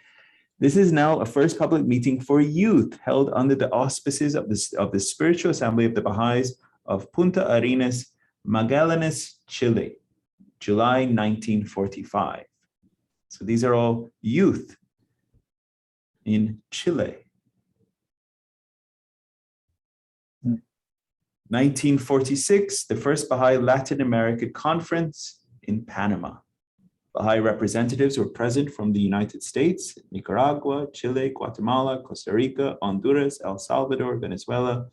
This is now a first public meeting for youth held under the auspices of the Spiritual Assembly of the Baha'is of Punta Arenas, Magallanes, Chile, July 1945. So these are all youth in Chile. 1946, the first Baha'i Latin American Conference in Panama. Baha'i representatives were present from the United States, Nicaragua, Chile, Guatemala, Costa Rica, Honduras, El Salvador, Venezuela,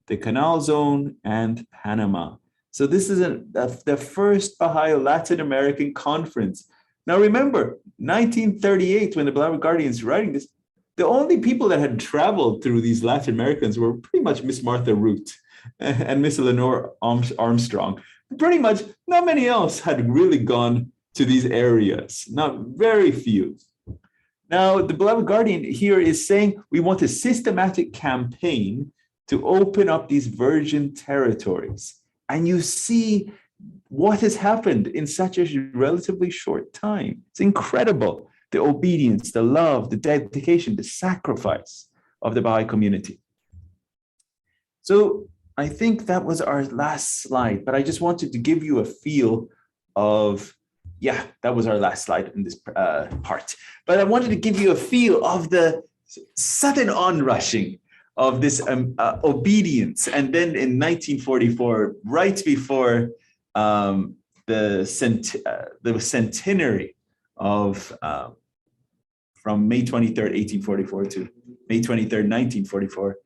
the Canal Zone, and Panama. So this is the first Baha'i Latin American Conference. Now remember, 1938, when the Beloved Guardian is writing this, the only people that had traveled through these Latin Americans were pretty much Miss Martha Root and Miss Eleanor Armstrong. Pretty much not many else had really gone to these areas, not very few. Now, the Beloved Guardian here is saying we want a systematic campaign to open up these virgin territories. And you see what has happened in such a relatively short time. It's incredible, the obedience, the love, the dedication, the sacrifice of the Baha'i community. So I think that was our last slide, but I just wanted to give you a feel of, yeah, that was our last slide in this part. But I wanted to give you a feel of the sudden onrushing of this obedience. And then in 1944, right before the centenary of, from May 23rd, 1844 to May 23rd, 1944,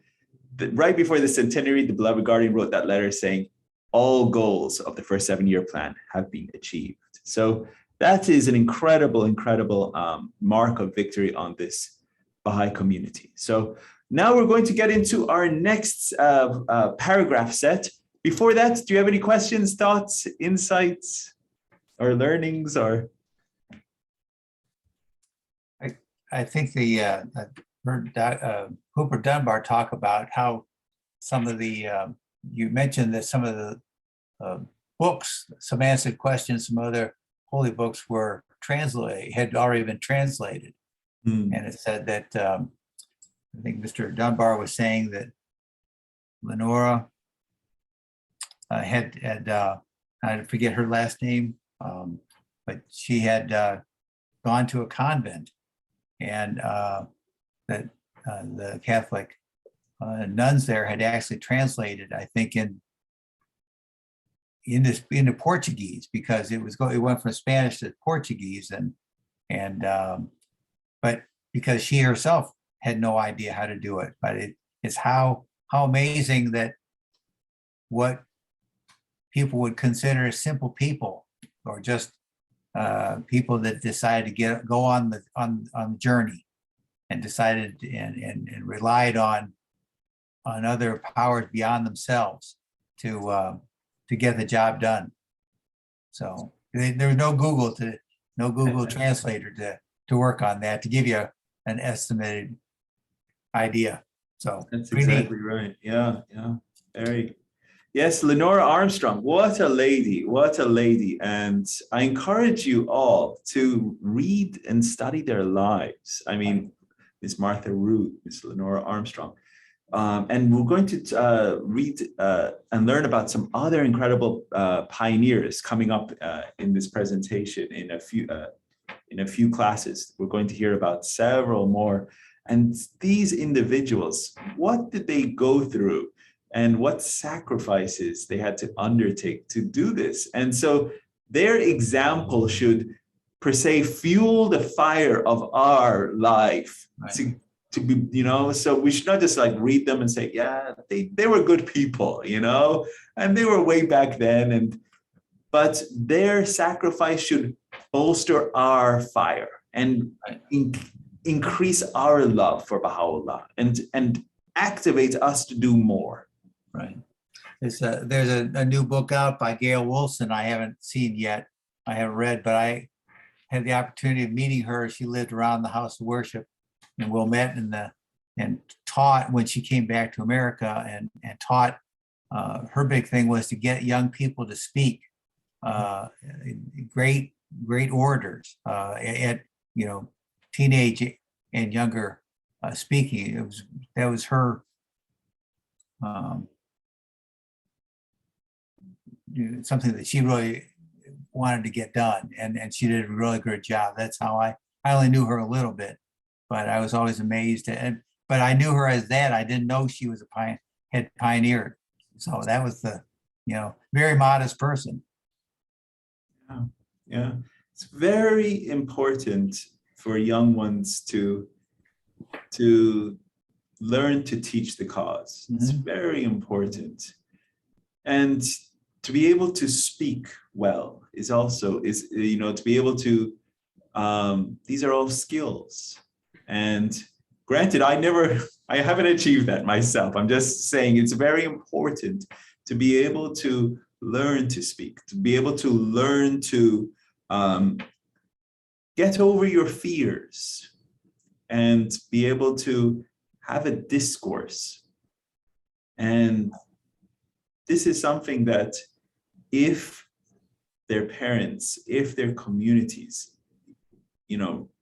right before the centenary, the Beloved Guardian wrote that letter saying, all goals of the first 7-year plan have been achieved. So that is an incredible, incredible mark of victory on this Baha'i community. So now we're going to get into our next paragraph set. Before that, do you have any questions, thoughts, insights, or learnings? Or I think heard Hooper Dunbar talk about how some of the, you mentioned that some of the books, some answered questions, some other holy books were translated, had already been translated. And it said that, I think Mr. Dunbar was saying that Lenora had I forget her last name, but she had gone to a convent, and that the Catholic nuns there had actually translated, I think in into Portuguese, because it went from Spanish to Portuguese, but because she herself had no idea how to do it. But it's how amazing that what people would consider simple people, or just people that decided to go on the journey, and decided and relied on other powers beyond themselves to get the job done. So there's no Google translator to work on that, to give you an estimated idea. So that's exactly right. Yeah. Very. Yes, Lenora Armstrong, what a lady, what a lady. And I encourage you all to read and study their lives. I mean, Miss Martha Root, Miss Lenora Armstrong. And we're going to read and learn about some other incredible pioneers coming up in this presentation in a few classes. We're going to hear about several more. And these individuals, what did they go through? And what sacrifices they had to undertake to do this. And so their example should, per se, fuel the fire of our life, right, to be, so we should not just like read them and say, yeah, they were good people, and they were way back then. But their sacrifice should bolster our fire and increase our love for Baha'u'llah and activate us to do more. Right. There's a new book out by Gail Wilson I haven't seen yet. I haven't read, but I had the opportunity of meeting her. She lived around the house of worship in Wilmette, and taught when she came back to America, and taught. Her big thing was to get young people to speak. Great orators at teenage and younger speaking. That was her. Something that she really wanted to get done, and she did a really good job. That's how I only knew her a little bit, but I was always amazed. But I knew her as that. I didn't know she was had pioneered. So that was the very modest person. Yeah, it's very important for young ones to learn to teach the cause. It's very important. And to be able to speak well is to be able to, these are all skills. And granted, I haven't achieved that myself. I'm just saying it's very important to be able to learn to speak, to be able to learn to get over your fears and be able to have a discourse. And this is something that if their parents, if their communities,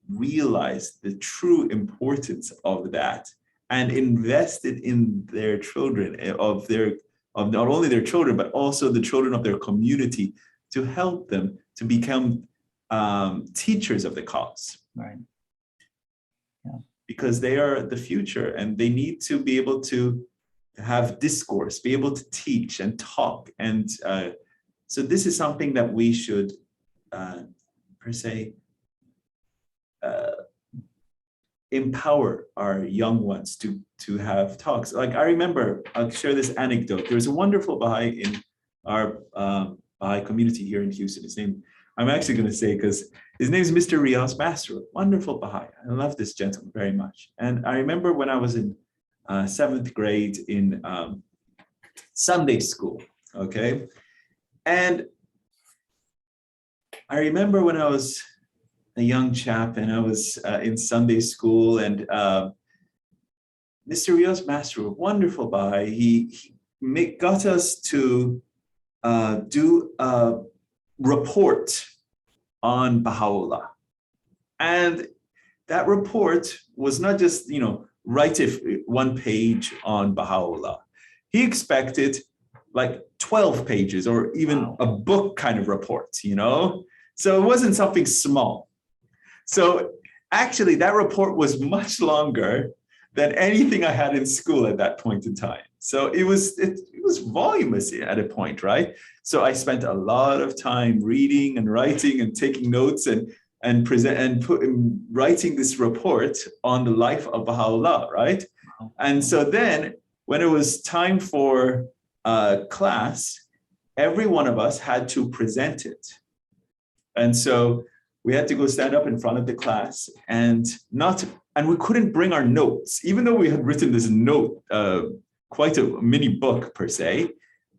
realize the true importance of that and invested in their children, of not only their children, but also the children of their community, to help them to become teachers of the cause. Right. Yeah. Because they are the future, and they need to be able to have discourse, be able to teach and talk. And so this is something that we should, per se, empower our young ones to have talks. Like I remember, I'll share this anecdote. There was a wonderful Baha'i in our Baha'i community here in Houston. His name, I'm actually going to say, because his name is Mr. Riaz Masroor, wonderful Baha'i. I love this gentleman very much. And I remember when I was in 7th grade in Sunday school, okay? And I remember when I was a young chap and I was in Sunday school, and Mr. Riaz Masroor, wonderful Baha'i, he got us to do a report on Baha'u'llah. And that report was not just, write one page on Baha'u'llah. He expected like 12 pages or even a book kind of report, So it wasn't something small. So actually that report was much longer than anything I had in school at that point in time. So it was voluminous at a point, right? So I spent a lot of time reading and writing and taking notes and writing this report on the life of Baha'u'llah, right? And so then when it was time for class, every one of us had to present it. And so we had to go stand up in front of the class and we couldn't bring our notes, even though we had written this note, quite a mini book per se,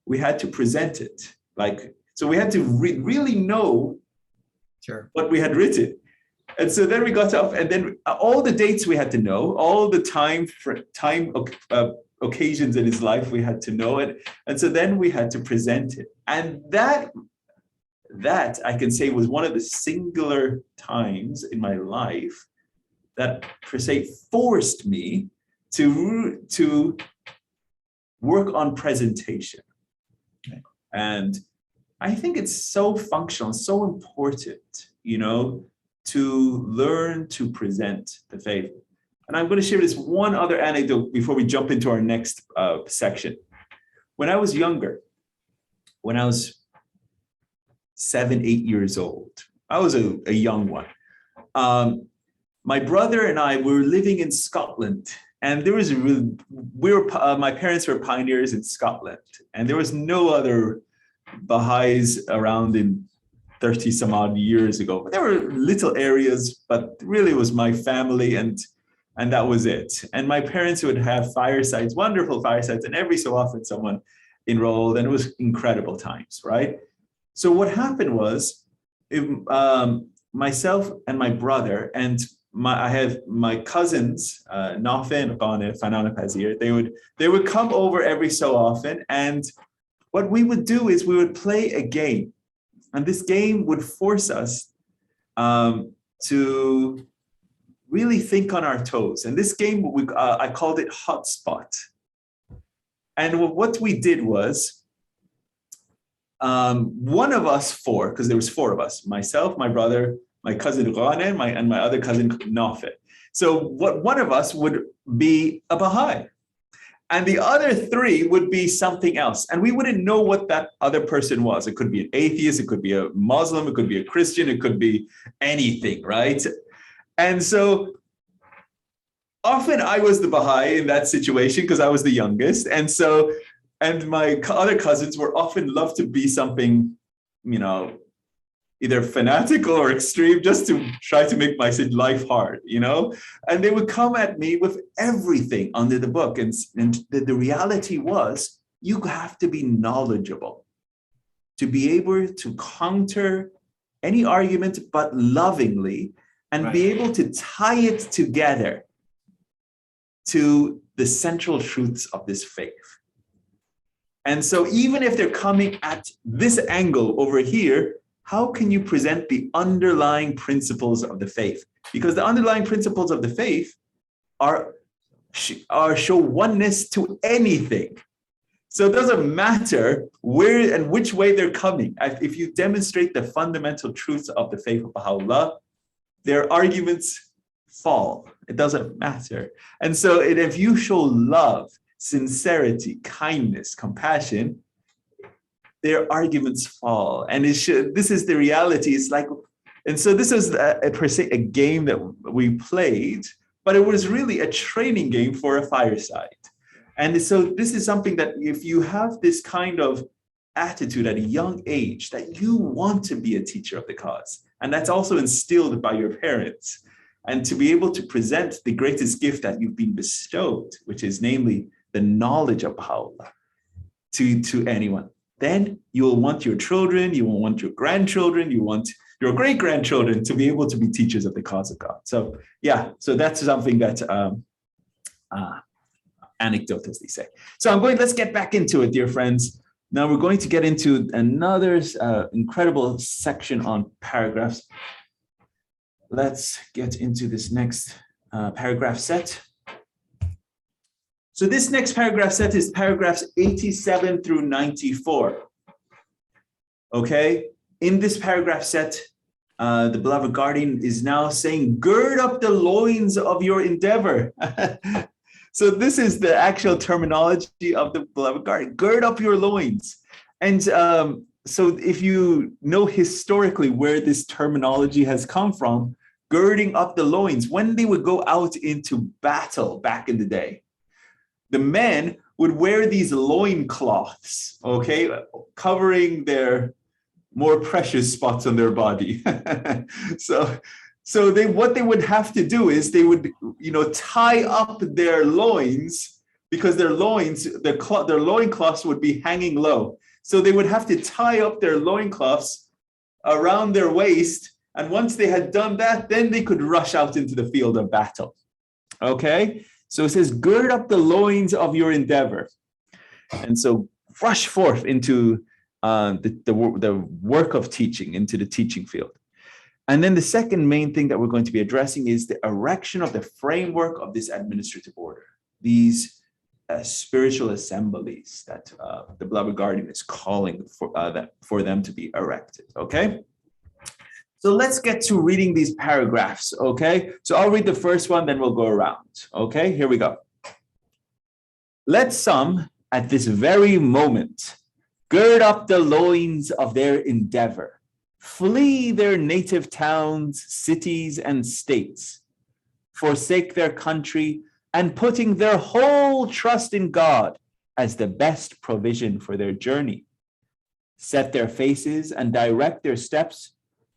we had to present it. So we had to really know what we had written. And so then we got up, and then all the dates we had to know, all the time occasions in his life we had to know it. And so then we had to present it. And that I can say was one of the singular times in my life that per se forced me to work on presentation. Okay. And I think it's so functional, so important, to learn to present the faith. And I'm going to share this one other anecdote before we jump into our next section. When I was younger, when I was 7, 8 years old, I was a young one. My brother and I were living in Scotland, and there was my parents were pioneers in Scotland, and there was no other Baha'is around in 30 some odd years ago. But there were little areas, but really it was my family and that was it. And my parents would have firesides, wonderful firesides, and every so often someone enrolled, and it was incredible times, right? So what happened was, myself and my brother and I have my cousins, Nafe and Qane, Fanan Pazir, they would come over every so often, and what we would do is we would play a game, and this game would force us to really think on our toes. And this game, I called it Hotspot. And what we did was, one of us four, because there was 4 of us, myself, my brother, my cousin Qane, and my other cousin Nafe. So one of us would be a Baha'i, and the other 3 would be something else. And we wouldn't know what that other person was. It could be an atheist, it could be a Muslim, it could be a Christian, it could be anything, right? And so often I was the Baha'i in that situation because I was the youngest. And my other cousins were often loved to be something, either fanatical or extreme, just to try to make my life hard, And they would come at me with everything under the book. And the reality was, you have to be knowledgeable to be able to counter any argument, but lovingly, and be able to tie it together to the central truths of this faith. And so even if they're coming at this angle over here, how can you present the underlying principles of the faith? Because the underlying principles of the faith show oneness to anything. So it doesn't matter where and which way they're coming. If you demonstrate the fundamental truths of the faith of Baha'u'llah, their arguments fall. It doesn't matter. And so if you show love, sincerity, kindness, compassion, their arguments fall. And this is the reality. It's like, and so this is per se a game that we played, but it was really a training game for a fireside. And so this is something that if you have this kind of attitude at a young age, that you want to be a teacher of the cause, and that's also instilled by your parents, and to be able to present the greatest gift that you've been bestowed, which is namely the knowledge of Baha'u'llah to anyone, then you will want your children, you will want your grandchildren, you want your great-grandchildren to be able to be teachers of the cause of God. So yeah, so that's something that anecdote, as they say. So let's get back into it, dear friends. Now we're going to get into another incredible section on paragraphs. Let's get into this next paragraph set. So this next paragraph set is paragraphs 87 through 94. Okay, in this paragraph set, the beloved guardian is now saying, gird up the loins of your endeavor. So this is the actual terminology of the beloved guardian. Gird up your loins. And so if you know historically where this terminology has come from, girding up the loins, when they would go out into battle back in the day, the men would wear these loin cloths, okay, covering their more precious spots on their body. So what they would have to do is they would, tie up their loins, because their loincloths would be hanging low. So they would have to tie up their loincloths around their waist. And once they had done that, then they could rush out into the field of battle. Okay? So it says, gird up the loins of your endeavor. And so rush forth into the work of teaching, into the teaching field. And then the second main thing that we're going to be addressing is the erection of the framework of this administrative order, these spiritual assemblies that the beloved guardian is calling for them to be erected, okay? So let's get to reading these paragraphs, okay? So I'll read the first one, then we'll go around, okay? Here we go. Let some, at this very moment, gird up the loins of their endeavor, flee their native towns, cities, and states, forsake their country, and putting their whole trust in God as the best provision for their journey, set their faces and direct their steps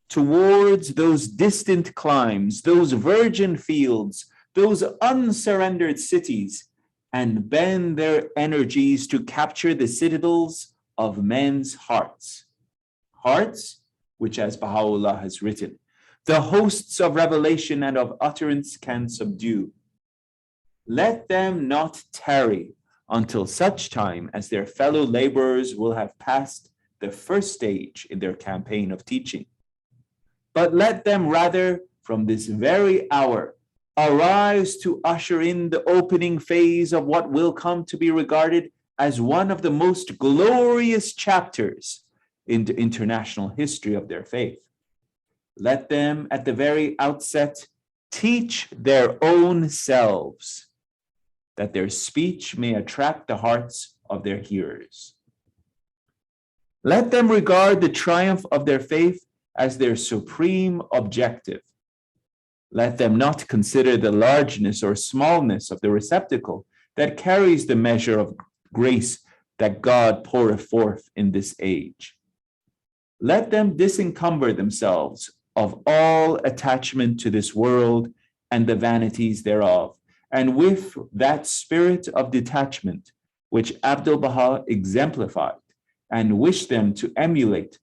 towards those distant climes, those virgin fields, those unsurrendered cities, and bend their energies to capture the citadels of men's hearts. Hearts, which, as Baha'u'llah has written, the hosts of revelation and of utterance can subdue. Let them not tarry until such time as their fellow laborers will have passed the first stage in their campaign of teaching. But let them rather, from this very hour, arise to usher in the opening phase of what will come to be regarded as one of the most glorious chapters in the international history of their faith. Let them, at the very outset, teach their own selves, that their speech may attract the hearts of their hearers. Let them regard the triumph of their faith as their supreme objective. Let them not consider the largeness or smallness of the receptacle that carries the measure of grace that God poureth forth in this age. Let them disencumber themselves of all attachment to this world and the vanities thereof, and with that spirit of detachment which Abdu'l-Baha exemplified and wished them to emulate,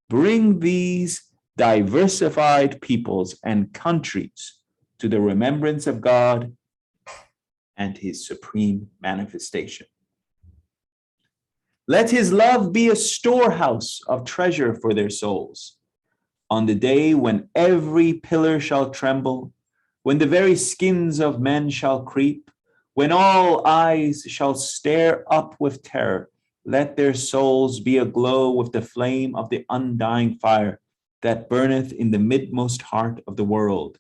bring these diversified peoples and countries to the remembrance of God and his supreme manifestation. Let his love be a storehouse of treasure for their souls. On the day when every pillar shall tremble, when the very skins of men shall creep, when all eyes shall stare up with terror, let their souls be aglow with the flame of the undying fire that burneth in the midmost heart of the world,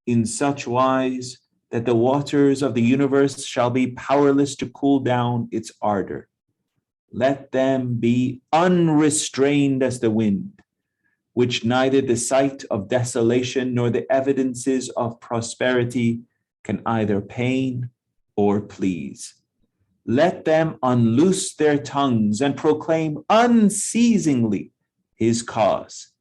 in such wise that the waters of the universe shall be powerless to cool down its ardor. Let them be unrestrained as the wind, which neither the sight of desolation nor the evidences of prosperity can either pain or please. Let them unloose their tongues and proclaim unceasingly his cause.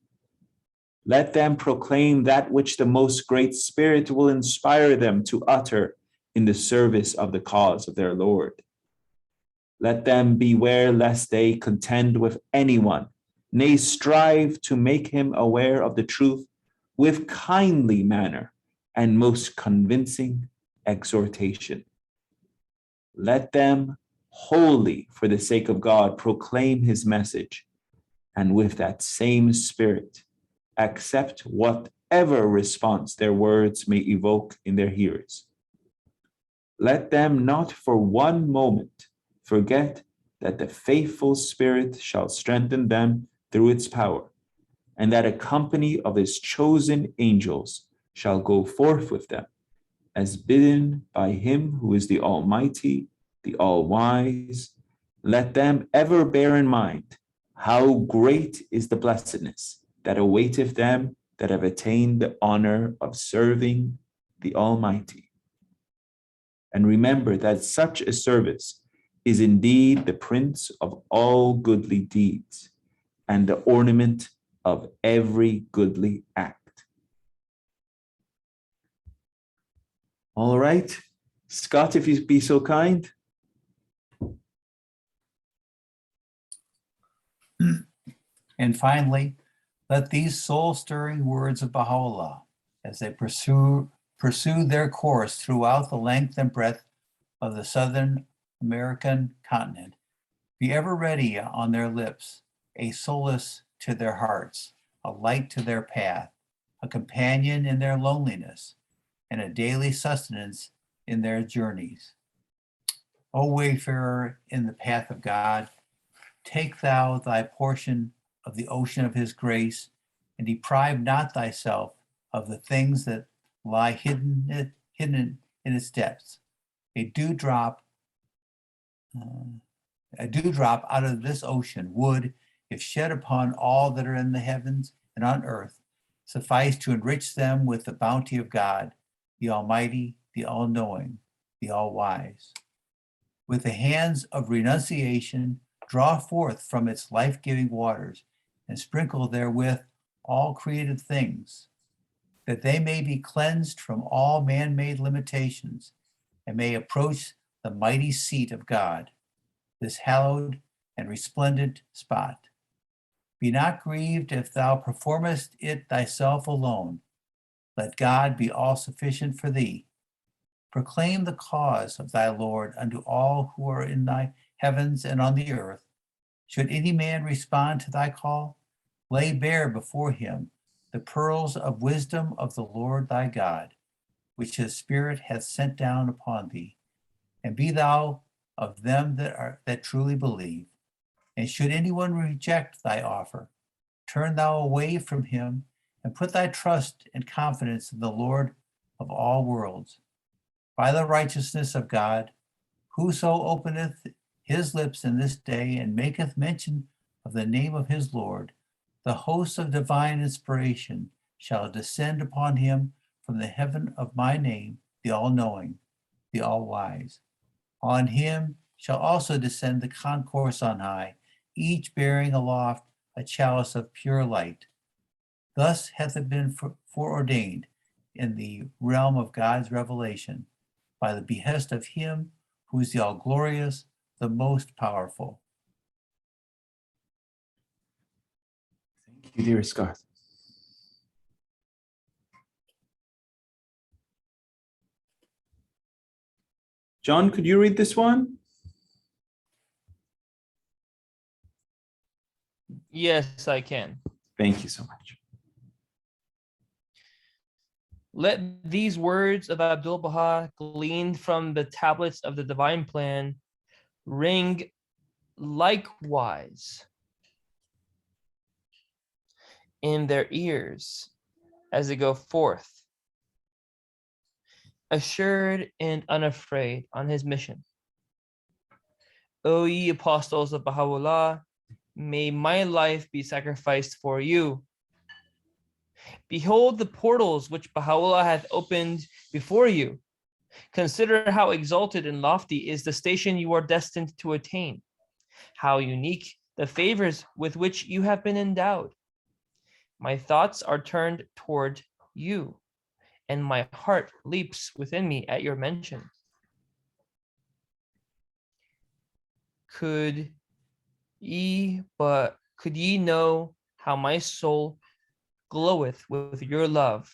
Let them proclaim that which the most great Spirit will inspire them to utter in the service of the cause of their Lord. Let them beware lest they contend with anyone, nay, strive to make him aware of the truth with kindly manner and most convincing exhortation. Let them wholly, for the sake of God, proclaim his message, and with that same spirit, accept whatever response their words may evoke in their hearers. Let them not for one moment forget that the faithful Spirit shall strengthen them through its power, and that a company of his chosen angels shall go forth with them, as bidden by him who is the Almighty, the All-Wise, let them ever bear in mind how great is the blessedness that awaiteth them that have attained the honor of serving the Almighty. And remember that such a service is indeed the prince of all goodly deeds and the ornament of every goodly act. All right, Scott, if you'd be so kind. And finally, let these soul-stirring words of Baha'u'llah, as they pursue their course throughout the length and breadth of the Southern American continent, be ever ready on their lips, a solace to their hearts, a light to their path, a companion in their loneliness, and a daily sustenance in their journeys. O wayfarer in the path of God, take thou thy portion of the ocean of his grace, and deprive not thyself of the things that lie hidden in its depths. A dewdrop out of this ocean would, if shed upon all that are in the heavens and on earth, suffice to enrich them with the bounty of God, the Almighty, the All-Knowing, the All-Wise. With the hands of renunciation, draw forth from its life-giving waters and sprinkle therewith all created things, that they may be cleansed from all man-made limitations and may approach the mighty seat of God, this hallowed and resplendent spot. Be not grieved if thou performest it thyself alone. Let God be all sufficient for thee. Proclaim the cause of thy Lord unto all who are in thy heavens and on the earth. Should any man respond to thy call, lay bare before him the pearls of wisdom of the Lord thy God, which his Spirit hath sent down upon thee. And be thou of them that truly believe. And should anyone reject thy offer, turn thou away from him and put thy trust and confidence in the Lord of all worlds. By the righteousness of God, whoso openeth his lips in this day and maketh mention of the name of his Lord, the hosts of divine inspiration shall descend upon him from the heaven of my name, the All-Knowing, the All-Wise. On him shall also descend the concourse on high, each bearing aloft a chalice of pure light. Thus hath it been foreordained in the realm of God's revelation, by the behest of him who is the all-glorious, the most powerful. Thank you, dear Scott. John, could you read this one? Yes, I can. Thank you so much. Let these words of Abdul Baha, gleaned from the tablets of the divine plan, ring likewise in their ears as they go forth, assured and unafraid on his mission. O ye apostles of Baha'u'llah, may my life be sacrificed for you. Behold the portals which Baha'u'llah hath opened before you. Consider how exalted and lofty is the station you are destined to attain, how unique the favors with which you have been endowed. My thoughts are turned toward you, and my heart leaps within me at your mention. Could ye know how my soul gloweth with your love,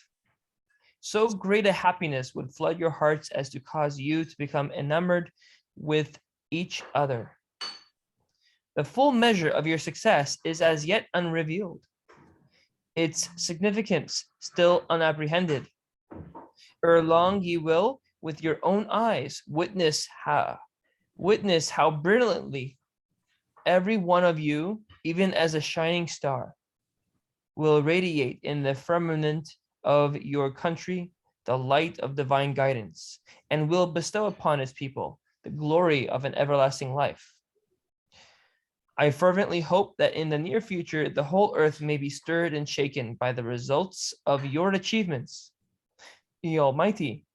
so great a happiness would flood your hearts as to cause you to become enamored with each other. The full measure of your success is as yet unrevealed, its significance still unapprehended. Ere long ye will, with your own eyes, witness how brilliantly every one of you, even as a shining star, will radiate in the firmament of your country the light of divine guidance, and will bestow upon his people the glory of an everlasting life. I fervently hope that in the near future, the whole earth may be stirred and shaken by the results of your achievements. The Almighty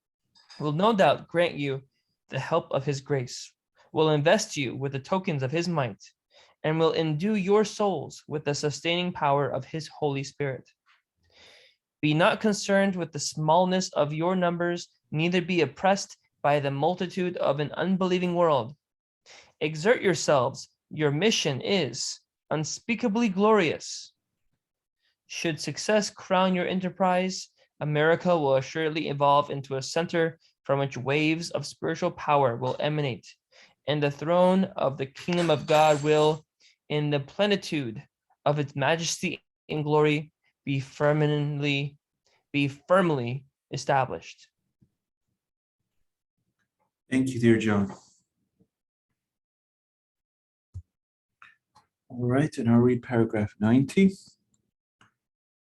will no doubt grant you the help of his grace, will invest you with the tokens of his might, and will endue your souls with the sustaining power of his Holy Spirit. Be not concerned with the smallness of your numbers, neither be oppressed by the multitude of an unbelieving world. Exert yourselves. Your mission is unspeakably glorious. Should success crown your enterprise, America will assuredly evolve into a center from which waves of spiritual power will emanate, and the throne of the kingdom of God will, in the plenitude of its majesty and glory, be firmly established. Thank you, dear John. All right, and I'll read paragraph 90.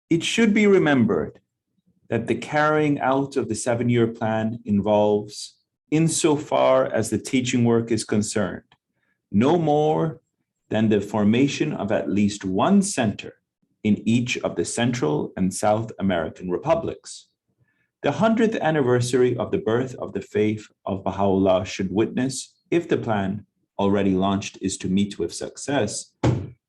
It should be remembered that the carrying out of the 7-year plan involves, insofar as the teaching work is concerned, no more than the formation of at least one center in each of the Central and South American republics. The 100th anniversary of the birth of the faith of Baha'u'llah should witness, if the plan already launched is to meet with success,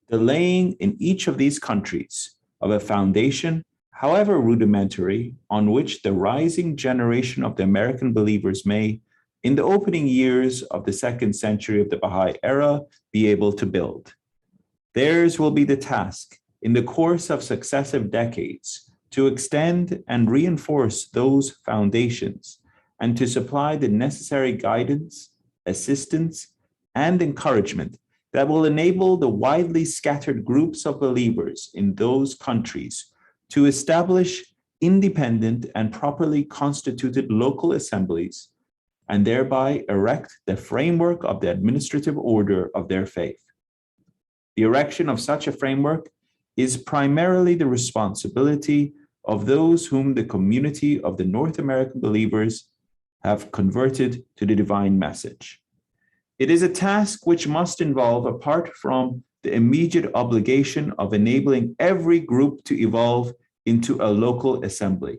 the laying in each of these countries of a foundation, however rudimentary, on which the rising generation of the American believers may, in the opening years of the 2nd century of the Baha'i era, be able to build. Theirs will be the task, in the course of successive decades, to extend and reinforce those foundations and to supply the necessary guidance, assistance, and encouragement that will enable the widely scattered groups of believers in those countries to establish independent and properly constituted local assemblies and thereby erect the framework of the administrative order of their faith. The erection of such a framework is primarily the responsibility of those whom the community of the North American believers have converted to the divine message. It is a task which must involve, apart from the immediate obligation of enabling every group to evolve into a local assembly,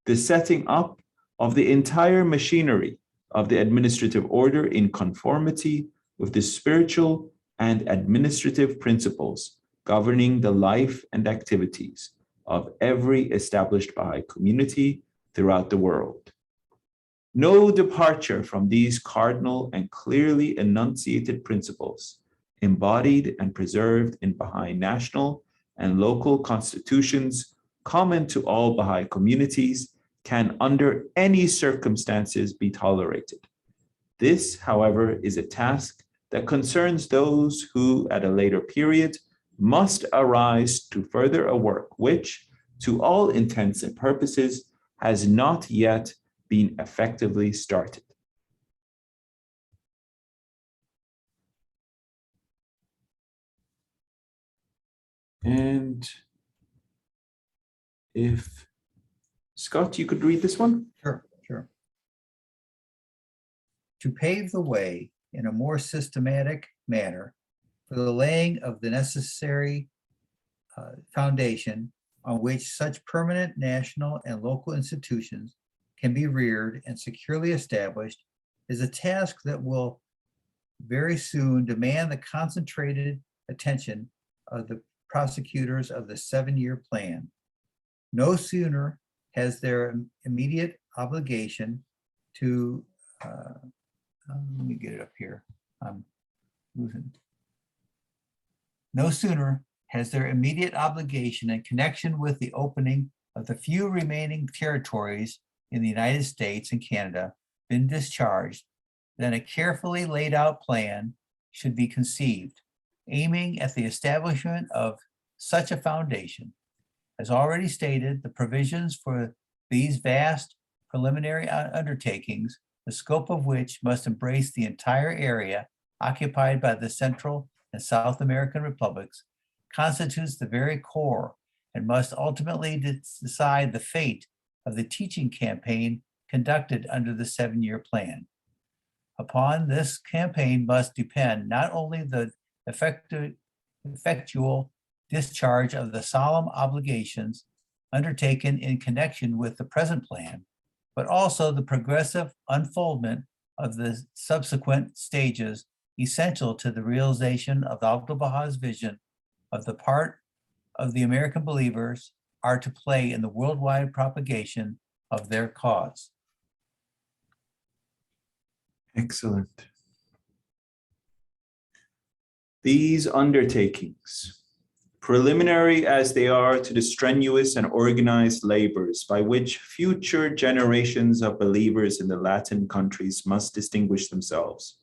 the setting up of the entire machinery of the administrative order in conformity with the spiritual and administrative principles governing the life and activities of every established Baha'i community throughout the world. No departure from these cardinal and clearly enunciated principles, embodied and preserved in Baha'i national and local constitutions common to all Baha'i communities, can under any circumstances be tolerated. This, however, is a task that concerns those who, at a later period, must arise to further a work which, to all intents and purposes, has not yet been effectively started. And if Scott, you could read this one? Sure. To pave the way in a more systematic manner for the laying of the necessary foundation on which such permanent national and local institutions can be reared and securely established is a task that will very soon demand the concentrated attention of the prosecutors of the 7-year plan. No sooner has their immediate obligation to, let me get it up here. I'm losing. No sooner has their immediate obligation in connection with the opening of the few remaining territories in the United States and Canada been discharged than a carefully laid out plan should be conceived, aiming at the establishment of such a foundation. As already stated, the provisions for these vast preliminary undertakings, the scope of which must embrace the entire area occupied by the Central and South American republics, constitutes the very core and must ultimately decide the fate of the teaching campaign conducted under the 7-year plan. Upon this campaign must depend not only the effectual discharge of the solemn obligations undertaken in connection with the present plan, but also the progressive unfoldment of the subsequent stages essential to the realization of Abdu'l-Bahá's vision of the part of the American believers are to play in the worldwide propagation of their cause. Excellent. These undertakings, preliminary as they are to the strenuous and organized labors by which future generations of believers in the Latin countries must distinguish themselves,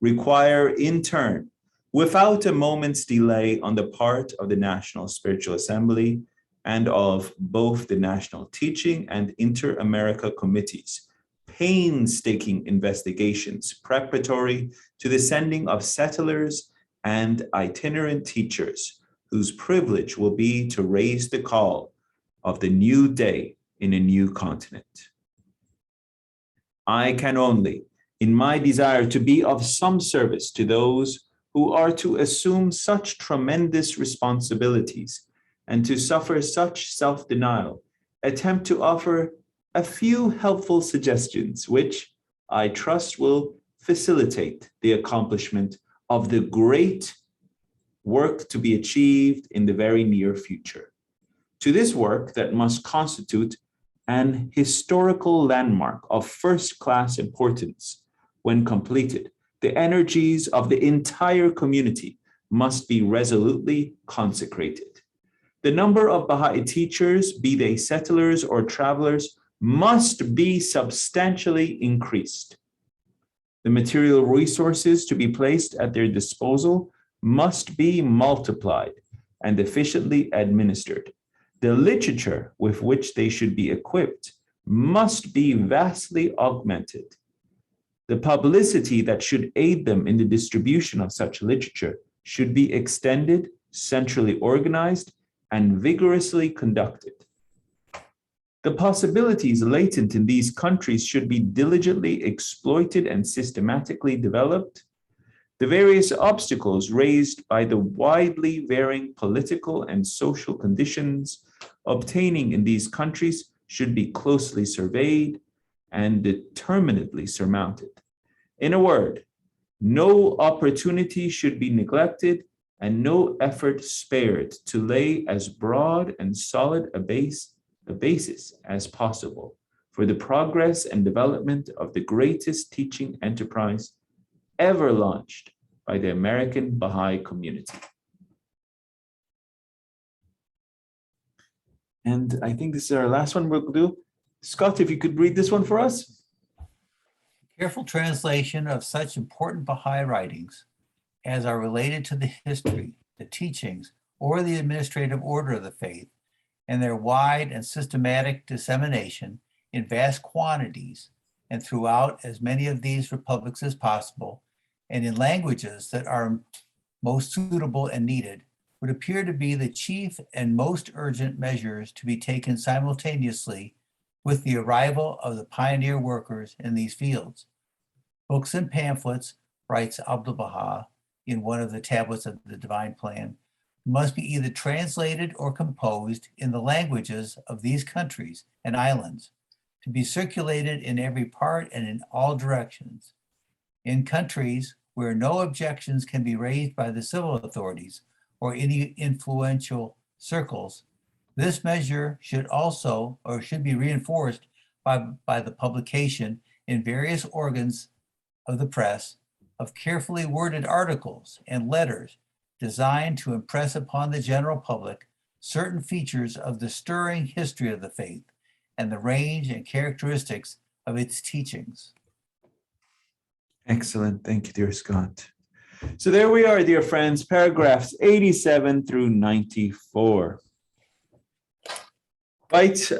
require in turn, without a moment's delay on the part of the National Spiritual Assembly and of both the National Teaching and Inter-America Committees, painstaking investigations preparatory to the sending of settlers and itinerant teachers whose privilege will be to raise the call of the new day in a new continent. I can only, in my desire to be of some service to those who are to assume such tremendous responsibilities and to suffer such self-denial, attempt to offer a few helpful suggestions, which I trust will facilitate the accomplishment of the great work to be achieved in the very near future. To this work that must constitute an historical landmark of first-class importance when completed, the energies of the entire community must be resolutely consecrated. The number of Baha'i teachers, be they settlers or travelers, must be substantially increased. The material resources to be placed at their disposal must be multiplied and efficiently administered. The literature with which they should be equipped must be vastly augmented. The publicity that should aid them in the distribution of such literature should be extended, centrally organized, and vigorously conducted. The possibilities latent in these countries should be diligently exploited and systematically developed. The various obstacles raised by the widely varying political and social conditions obtaining in these countries should be closely surveyed and determinedly surmounted. In a word, no opportunity should be neglected and no effort spared to lay as broad and solid a basis as possible for the progress and development of the greatest teaching enterprise ever launched by the American Baha'i community. And I think this is our last one we'll do. Scott, if you could read this one for us. Careful translation of such important Baha'i writings as are related to the history, the teachings, or the administrative order of the faith, and their wide and systematic dissemination in vast quantities and throughout as many of these republics as possible, and in languages that are most suitable and needed, would appear to be the chief and most urgent measures to be taken simultaneously with the arrival of the pioneer workers in these fields. Books and pamphlets, writes Abdu'l-Bahá in one of the tablets of the Divine Plan, must be either translated or composed in the languages of these countries and islands, to be circulated in every part and in all directions. In countries where no objections can be raised by the civil authorities or any influential circles, this measure should be reinforced by the publication in various organs of the press of carefully worded articles and letters designed to impress upon the general public certain features of the stirring history of the faith and the range and characteristics of its teachings. Excellent. Thank you, dear Scott. So there we are, dear friends, paragraphs 87 through 94. Right,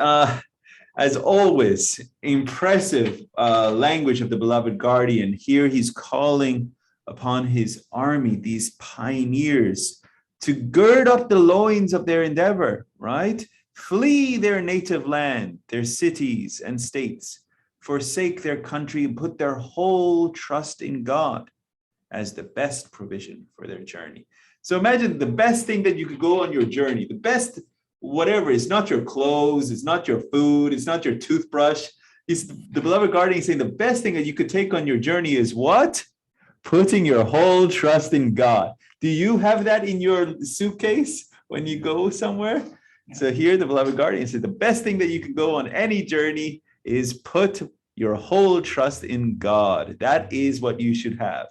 as always, impressive language of the beloved guardian. Here he's calling upon his army, these pioneers, to gird up the loins of their endeavor, right? Flee their native land, their cities and states, forsake their country and put their whole trust in God as the best provision for their journey. So imagine the best thing that you could go on your journey, the best whatever, it's not your clothes, it's not your food, it's not your toothbrush. It's the beloved guardian saying the best thing that you could take on your journey is what? Putting your whole trust in God. Do you have that in your suitcase when you go somewhere? So here the beloved guardian says the best thing that you can go on any journey is put your whole trust in God. That is what you should have.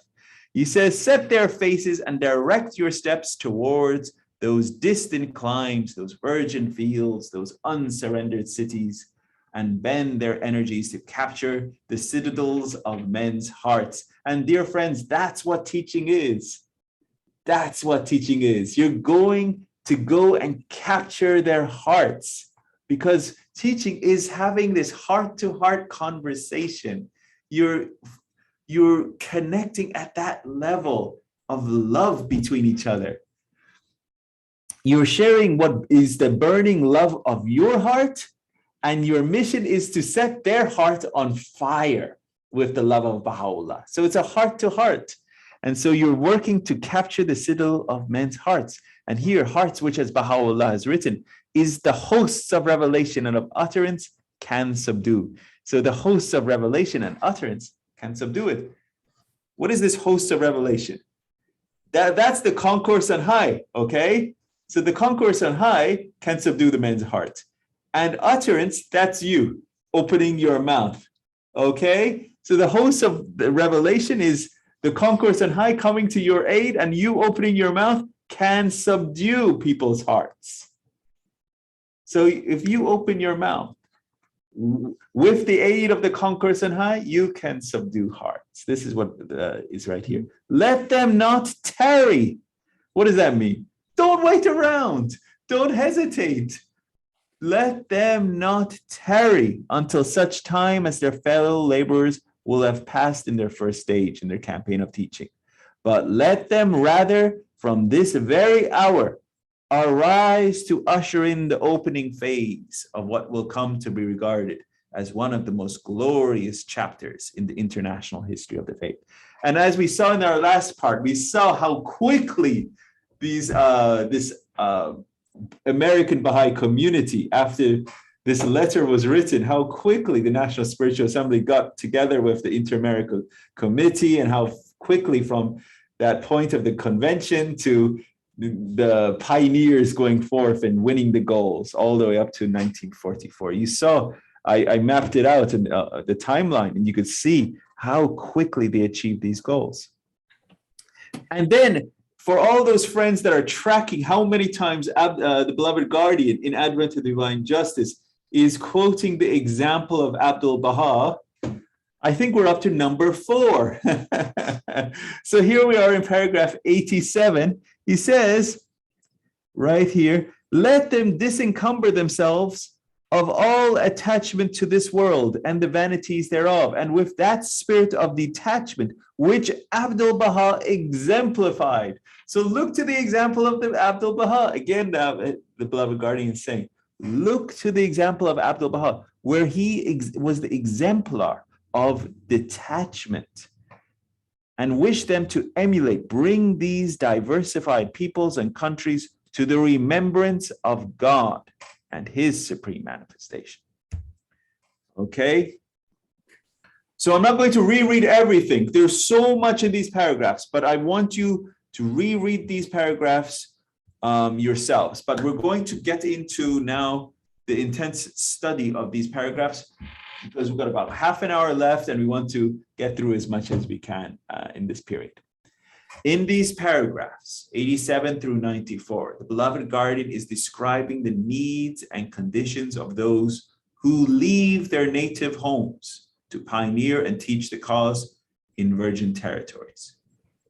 He says, set their faces and direct your steps towards those distant climes, those virgin fields, those unsurrendered cities, and bend their energies to capture the citadels of men's hearts. And dear friends, that's what teaching is. That's what teaching is. You're going to go and capture their hearts, because teaching is having this heart-to-heart conversation. You're connecting at that level of love between each other. You're sharing what is the burning love of your heart, and your mission is to set their heart on fire with the love of Baha'u'llah. So it's a heart-to-heart. And so you're working to capture the citadel of men's hearts. And here, hearts, which as Baha'u'llah has written, is the hosts of revelation and of utterance can subdue. So the hosts of revelation and utterance can subdue it. What is this host of revelation? That's the concourse on high, okay? So the concourse on high can subdue the men's heart. And utterance, that's you opening your mouth, okay? So the host of the revelation is the concourse on high coming to your aid, and you opening your mouth can subdue people's hearts. So if you open your mouth with the aid of the concourse on high, you can subdue hearts. This is what is right here. Let them not tarry. What does that mean? Don't wait around. Don't hesitate. Let them not tarry until such time as their fellow laborers will have passed in their first stage in their campaign of teaching. But let them rather from this very hour arise to usher in the opening phase of what will come to be regarded as one of the most glorious chapters in the international history of the faith. And as we saw in our last part, we saw how quickly this American Baha'i community, after this letter was written, how quickly the National Spiritual Assembly got together with the Inter-American Committee, and how quickly from that point of the convention to the pioneers going forth and winning the goals all the way up to 1944. You saw, I mapped it out in the timeline, and you could see how quickly they achieved these goals. And then for all those friends that are tracking how many times the beloved guardian in Advent of Divine Justice is quoting the example of Abdul Baha, I think we're up to number 4. So here we are in paragraph 87. He says right here, let them disencumber themselves of all attachment to this world and the vanities thereof, and with that spirit of detachment which Abdul Baha exemplified. So look to the example of the Abdul Baha. Again, the beloved guardian is saying, look to the example of Abdul Baha, where he was the exemplar of detachment, and wish them to emulate, bring these diversified peoples and countries to the remembrance of God and his supreme manifestation. Okay? So I'm not going to reread everything. There's so much in these paragraphs, but I want you to reread these paragraphs yourselves. But we're going to get into now the intense study of these paragraphs, because we've got about half an hour left and we want to get through as much as we can in this period. In these paragraphs, 87 through 94, the beloved guardian is describing the needs and conditions of those who leave their native homes to pioneer and teach the cause in virgin territories.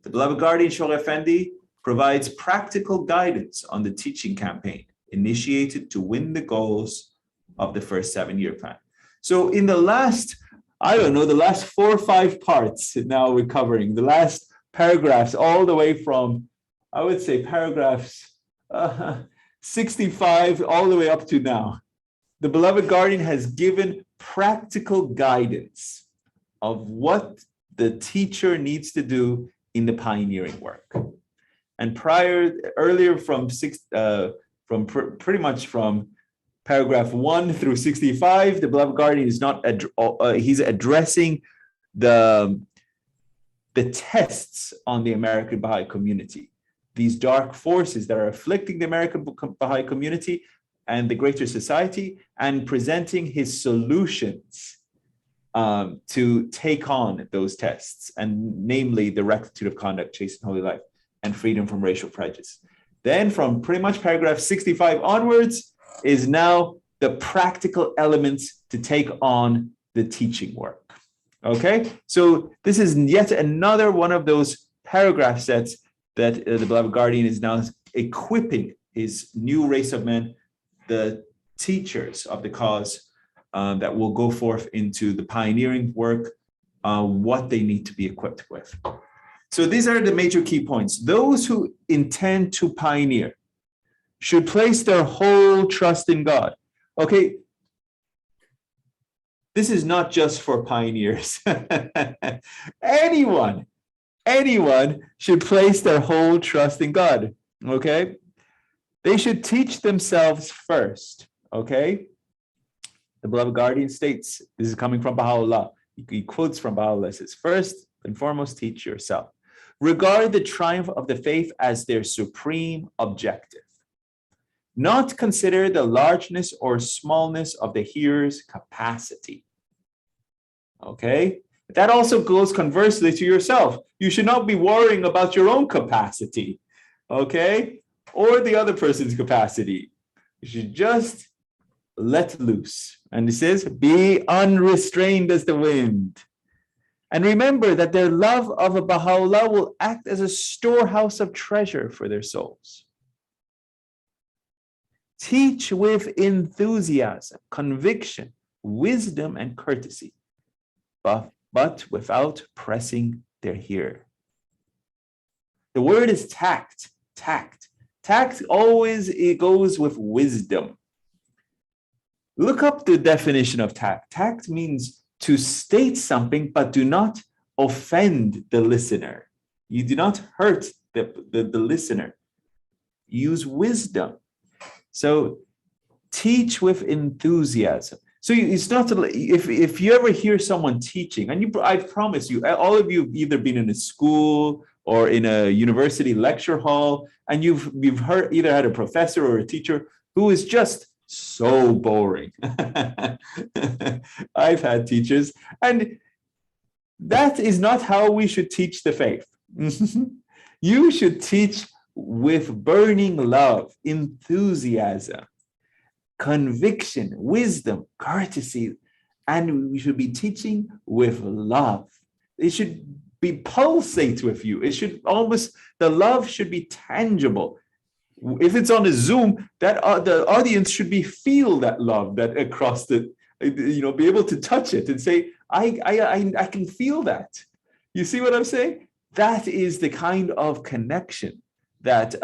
The beloved guardian, Shoghi Effendi, provides practical guidance on the teaching campaign initiated to win the goals of the first 7-year plan. So in the last, the last 4 or 5 parts now we're covering, the last paragraphs all the way from, I would say paragraphs 65 all the way up to now. the beloved guardian has given practical guidance of what the teacher needs to do in the pioneering work. And earlier pretty much from paragraph 1 through 65, the beloved guardian is not, he's addressing the tests on the American Baha'i community, these dark forces that are afflicting the American Baha'i community and the greater society, and presenting his solutions to take on those tests, and namely the rectitude of conduct, chaste and holy life, and freedom from racial prejudice. Then from pretty much paragraph 65 onwards is now the practical elements to take on the teaching work. Okay, so this is yet another one of those paragraph sets that the beloved guardian is now equipping his new race of men, the teachers of the cause, that will go forth into the pioneering work, what they need to be equipped with. So these are the major key points. Those who intend to pioneer should place their whole trust in God. Okay, this is not just for pioneers. Anyone should place their whole trust in God, okay? They should teach themselves first, okay? The beloved guardian states, this is coming from Baha'u'llah. He quotes from Baha'u'llah, says, first and foremost, teach yourself. Regard the triumph of the faith as their supreme objective. Not consider the largeness or smallness of the hearer's capacity. Okay? That also goes conversely to yourself. You should not be worrying about your own capacity, okay? Or the other person's capacity. You should just let loose. And it says, be unrestrained as the wind. And remember that their love of a Baha'u'llah will act as a storehouse of treasure for their souls. Teach with enthusiasm, conviction, wisdom, and courtesy, but without pressing their hearer. The word is tact. Tact always, it goes with wisdom. Look up the definition of tact. Tact means to state something, but do not offend the listener. You do not hurt the listener. Use wisdom. So teach with enthusiasm. So it's not if you ever hear someone teaching, and I promise you, all of you have either been in a school or in a university lecture hall, and you've either had a professor or a teacher who is just so boring. I've had teachers, and that is not how we should teach the faith. You should teach with burning love, enthusiasm, conviction, wisdom, courtesy, and we should be teaching with love. It should be pulsate with you. It should the love should be tangible. If it's on a Zoom, that the audience should feel that love that across the, be able to touch it and say, I can feel that. You see what I'm saying? That is the kind of connection that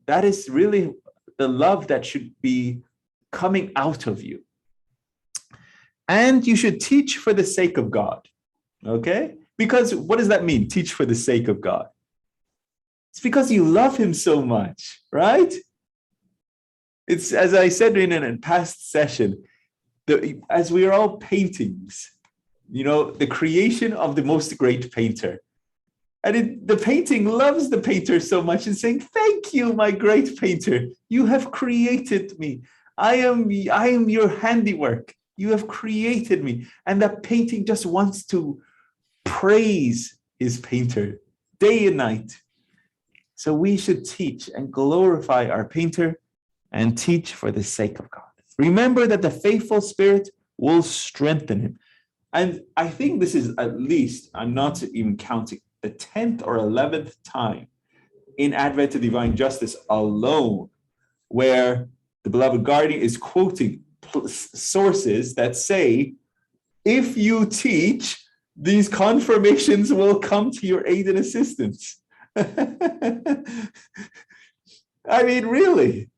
that is really the love that should be coming out of you. And you should teach for the sake of God, okay? Because what does that mean, teach for the sake of God? It's because you love him so much, right? It's, as I said in a past session, as we are all paintings, the creation of the most great painter. And the painting loves the painter so much and saying, thank you, my great painter. You have created me. I am your handiwork. You have created me. And that painting just wants to praise his painter day and night. So we should teach and glorify our painter and teach for the sake of God. Remember that the faithful spirit will strengthen him. And I think this is at least, I'm not even counting, the 10th or 11th time in Advent to Divine Justice alone, where the beloved guardian is quoting sources that say, if you teach, these confirmations will come to your aid and assistance. I mean, really,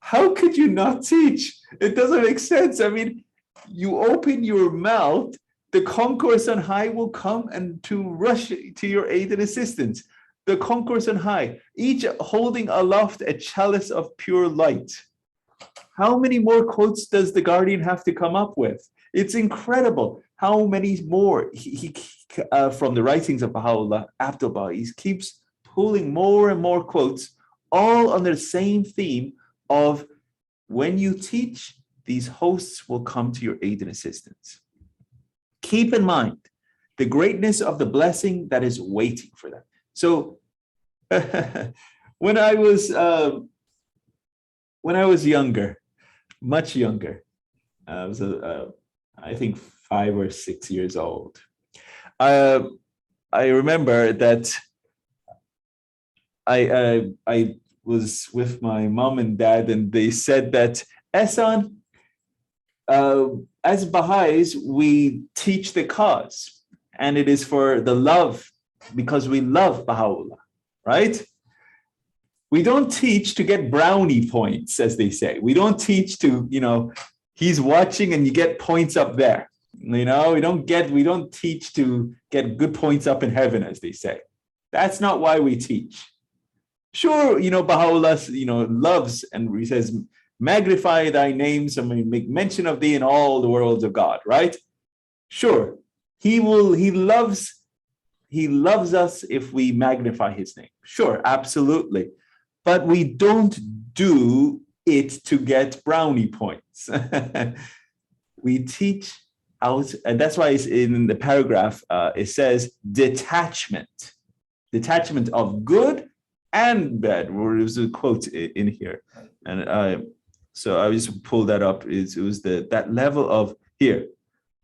How could you not teach? It doesn't make sense. I mean, you open your mouth, the concourse on high will come and to rush to your aid and assistance. The concourse on high, each holding aloft a chalice of pure light. How many more quotes does the Guardian have to come up with? It's incredible how many more he from the writings of Baha'u'llah, Abdul Bahá'ís, keeps pulling more and more quotes, all under the same theme of when you teach, these hosts will come to your aid and assistance. Keep in mind the greatness of the blessing that is waiting for them. So when I was younger, much younger, I was I think 5 or 6 years old. I remember that I was with my mom and dad, and they said that, Ehsan, as Baha'is, we teach the cause, and it is for the love, because we love Baha'u'llah, right? We don't teach to get brownie points, as they say. We don't teach to, he's watching and you get points up there. We don't teach to get good points up in heaven, as they say. That's not why we teach. Sure, Baha'u'llah, loves, and he says, magnify thy name, so make mention of thee in all the worlds of God, right? Sure, he loves us if we magnify his name. Sure, absolutely. But we don't do it to get brownie points. We teach out, and that's why it's in the paragraph, it says detachment of good and bad. There's a quote in here, and so I just pulled that up. It was that level of here.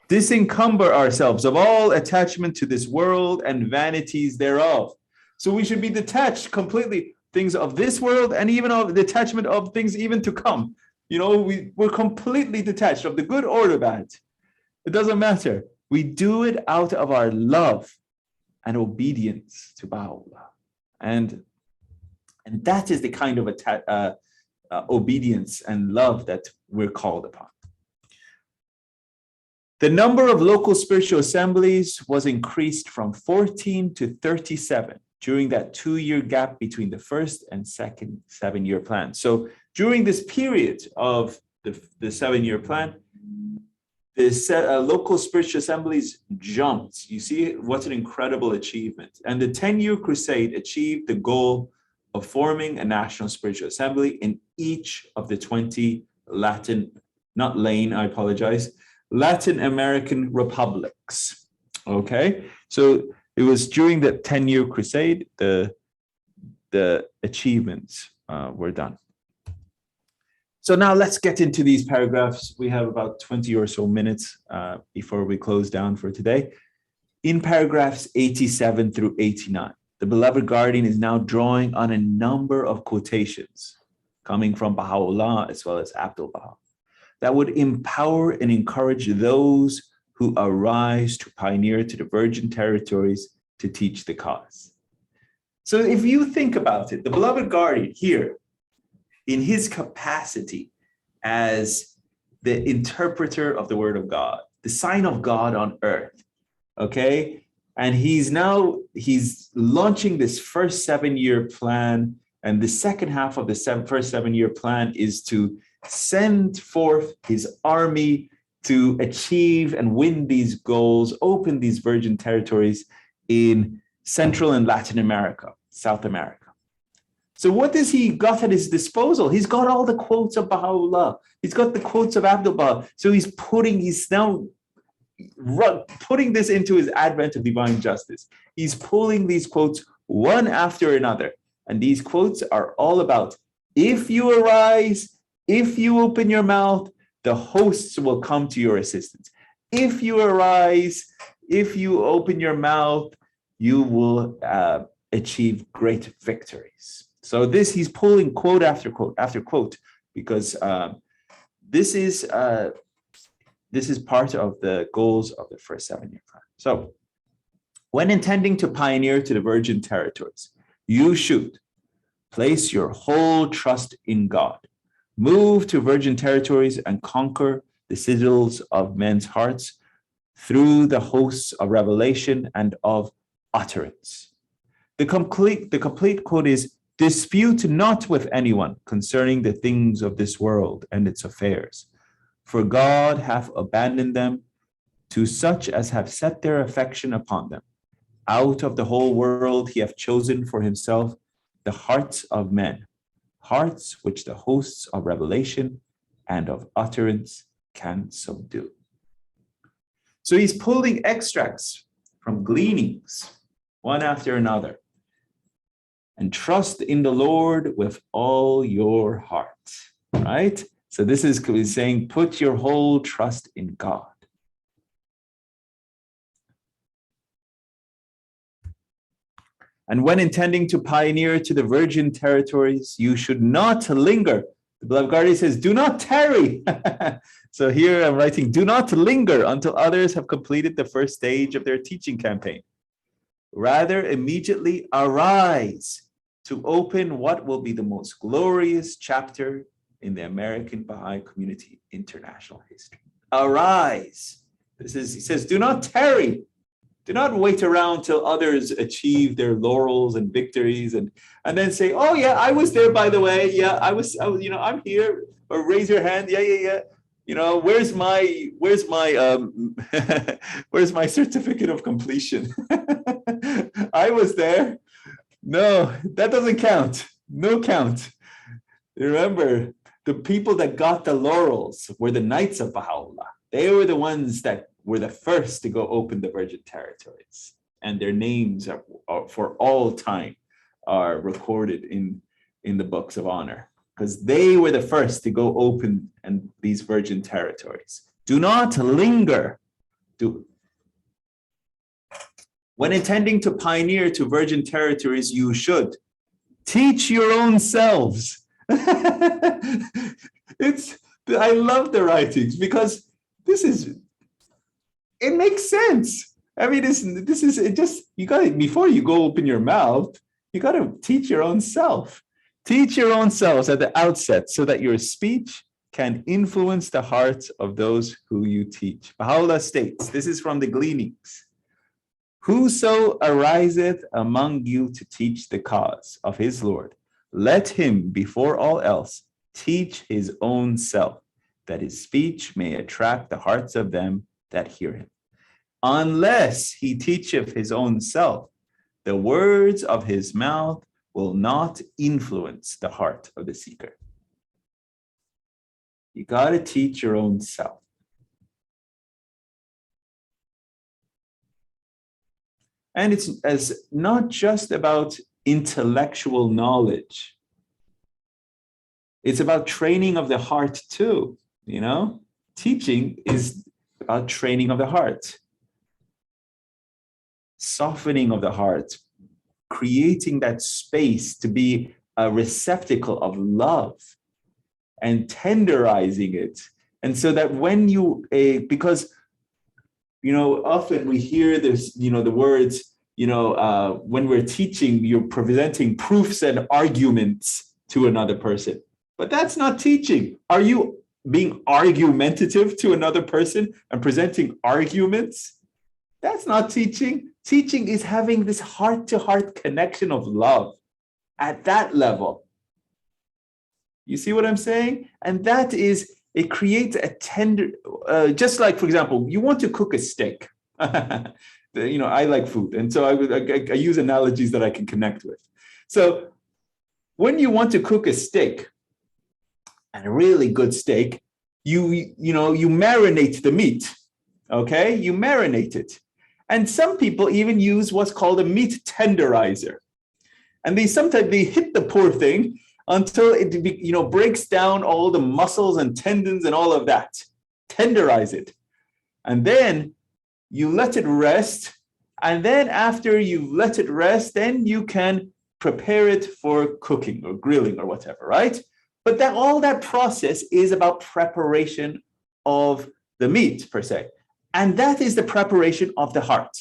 Disencumber ourselves of all attachment to this world and vanities thereof. So we should be detached completely, things of this world and even of the attachment of things even to come. We're completely detached of the good or the bad. It doesn't matter. We do it out of our love and obedience to Baha'u'llah. And that is the kind of obedience and love that we're called upon. The number of local spiritual assemblies was increased from 14 to 37 during that 2-year gap between the first and second 7-year plan. So during this period of the 7-year plan, the local spiritual assemblies jumped. You see what an incredible achievement. And the 10-year crusade achieved the goal of forming a national spiritual assembly in each of the 20 Latin American republics. Okay, so it was during the 10-year crusade the achievements were done. So now let's get into these paragraphs. We have about 20 or so minutes before we close down for today. In paragraphs 87 through 89, the beloved Guardian is now drawing on a number of quotations coming from Baha'u'llah as well as Abdul Baha that would empower and encourage those who arise to pioneer to the virgin territories to teach the cause. So if you think about it, the beloved Guardian here, in his capacity as the interpreter of the word of God, the sign of God on earth, okay? And he's launching this first 7-year plan, and the second half of the first 7-year plan is to send forth his army to achieve and win these goals, open these virgin territories in Central and Latin America, South America. So what does he got at his disposal? He's got all the quotes of Baha'u'llah. He's got the quotes of Abdul Baha. So he's now putting this into his advent of divine justice. He's pulling these quotes one after another. And these quotes are all about, if you arise, if you open your mouth, the hosts will come to your assistance. If you arise, if you open your mouth, you will achieve great victories. So he's pulling quote after quote after quote, because this is part of the goals of the first 7-year plan. So when intending to pioneer to the virgin territories, you should place your whole trust in God. move to virgin territories and conquer the citadels of men's hearts through the hosts of revelation and of utterance. The complete quote is, dispute not with anyone concerning the things of this world and its affairs, for God hath abandoned them to such as have set their affection upon them. Out of the whole world he hath chosen for himself the hearts of men, hearts which the hosts of revelation and of utterance can subdue. So he's pulling extracts from gleanings, one after another. And trust in the Lord with all your heart, right? So this is saying, put your whole trust in God. And when intending to pioneer to the virgin territories, you should not linger. The beloved Gardi says, do not tarry. So here I'm writing, do not linger until others have completed the first stage of their teaching campaign. Rather, immediately arise to open what will be the most glorious chapter in the American Baha'i community international history. Arise. He says, do not tarry. Do not wait around till others achieve their laurels and victories and then say, oh yeah, I was there, by the way. Yeah, I was, I'm here. Or raise your hand. Yeah. Where's my where's my certificate of completion? I was there. No, that doesn't count. No count. Remember, the people that got the laurels were the Knights of Baha'u'llah. They were the ones that were the first to go open the virgin territories. And their names are for all time are recorded in the books of honor, because they were the first to go open these virgin territories. Do not linger. When intending to pioneer to virgin territories, you should teach your own selves. I love the writings because it makes sense. I mean, this is it. Just you got to, before you go open your mouth, you got to teach your own self. Teach your own selves at the outset so that your speech can influence the hearts of those who you teach. Baha'u'llah states, this is from the Gleanings. Whoso ariseth among you to teach the cause of his Lord, let him before all else teach his own self, that his speech may attract the hearts of them that hear him. Unless he teacheth his own self, the words of his mouth will not influence the heart of the seeker. You got to teach your own self. And it's as not just about intellectual knowledge. It's about training of the heart too, Teaching is about training of the heart. Softening of the heart, creating that space to be a receptacle of love and tenderizing it. And so that when because often we hear this, the words, when we're teaching, you're presenting proofs and arguments to another person. But that's not teaching. Are you being argumentative to another person and presenting arguments? That's not teaching. Teaching is having this heart-to-heart connection of love at that level. You see what I'm saying? And that is, it creates a tender, just like, for example, you want to cook a steak. I like food. And so I use analogies that I can connect with. So when you want to cook a steak, and a really good steak, you marinate the meat, okay? You marinate it. And some people even use what's called a meat tenderizer. And sometimes they hit the poor thing until it breaks down all the muscles and tendons and all of that. Tenderize it. And then you let it rest. And then after you let it rest, then you can prepare it for cooking or grilling or whatever, right? But all that process is about preparation of the meat per se. And that is the preparation of the heart,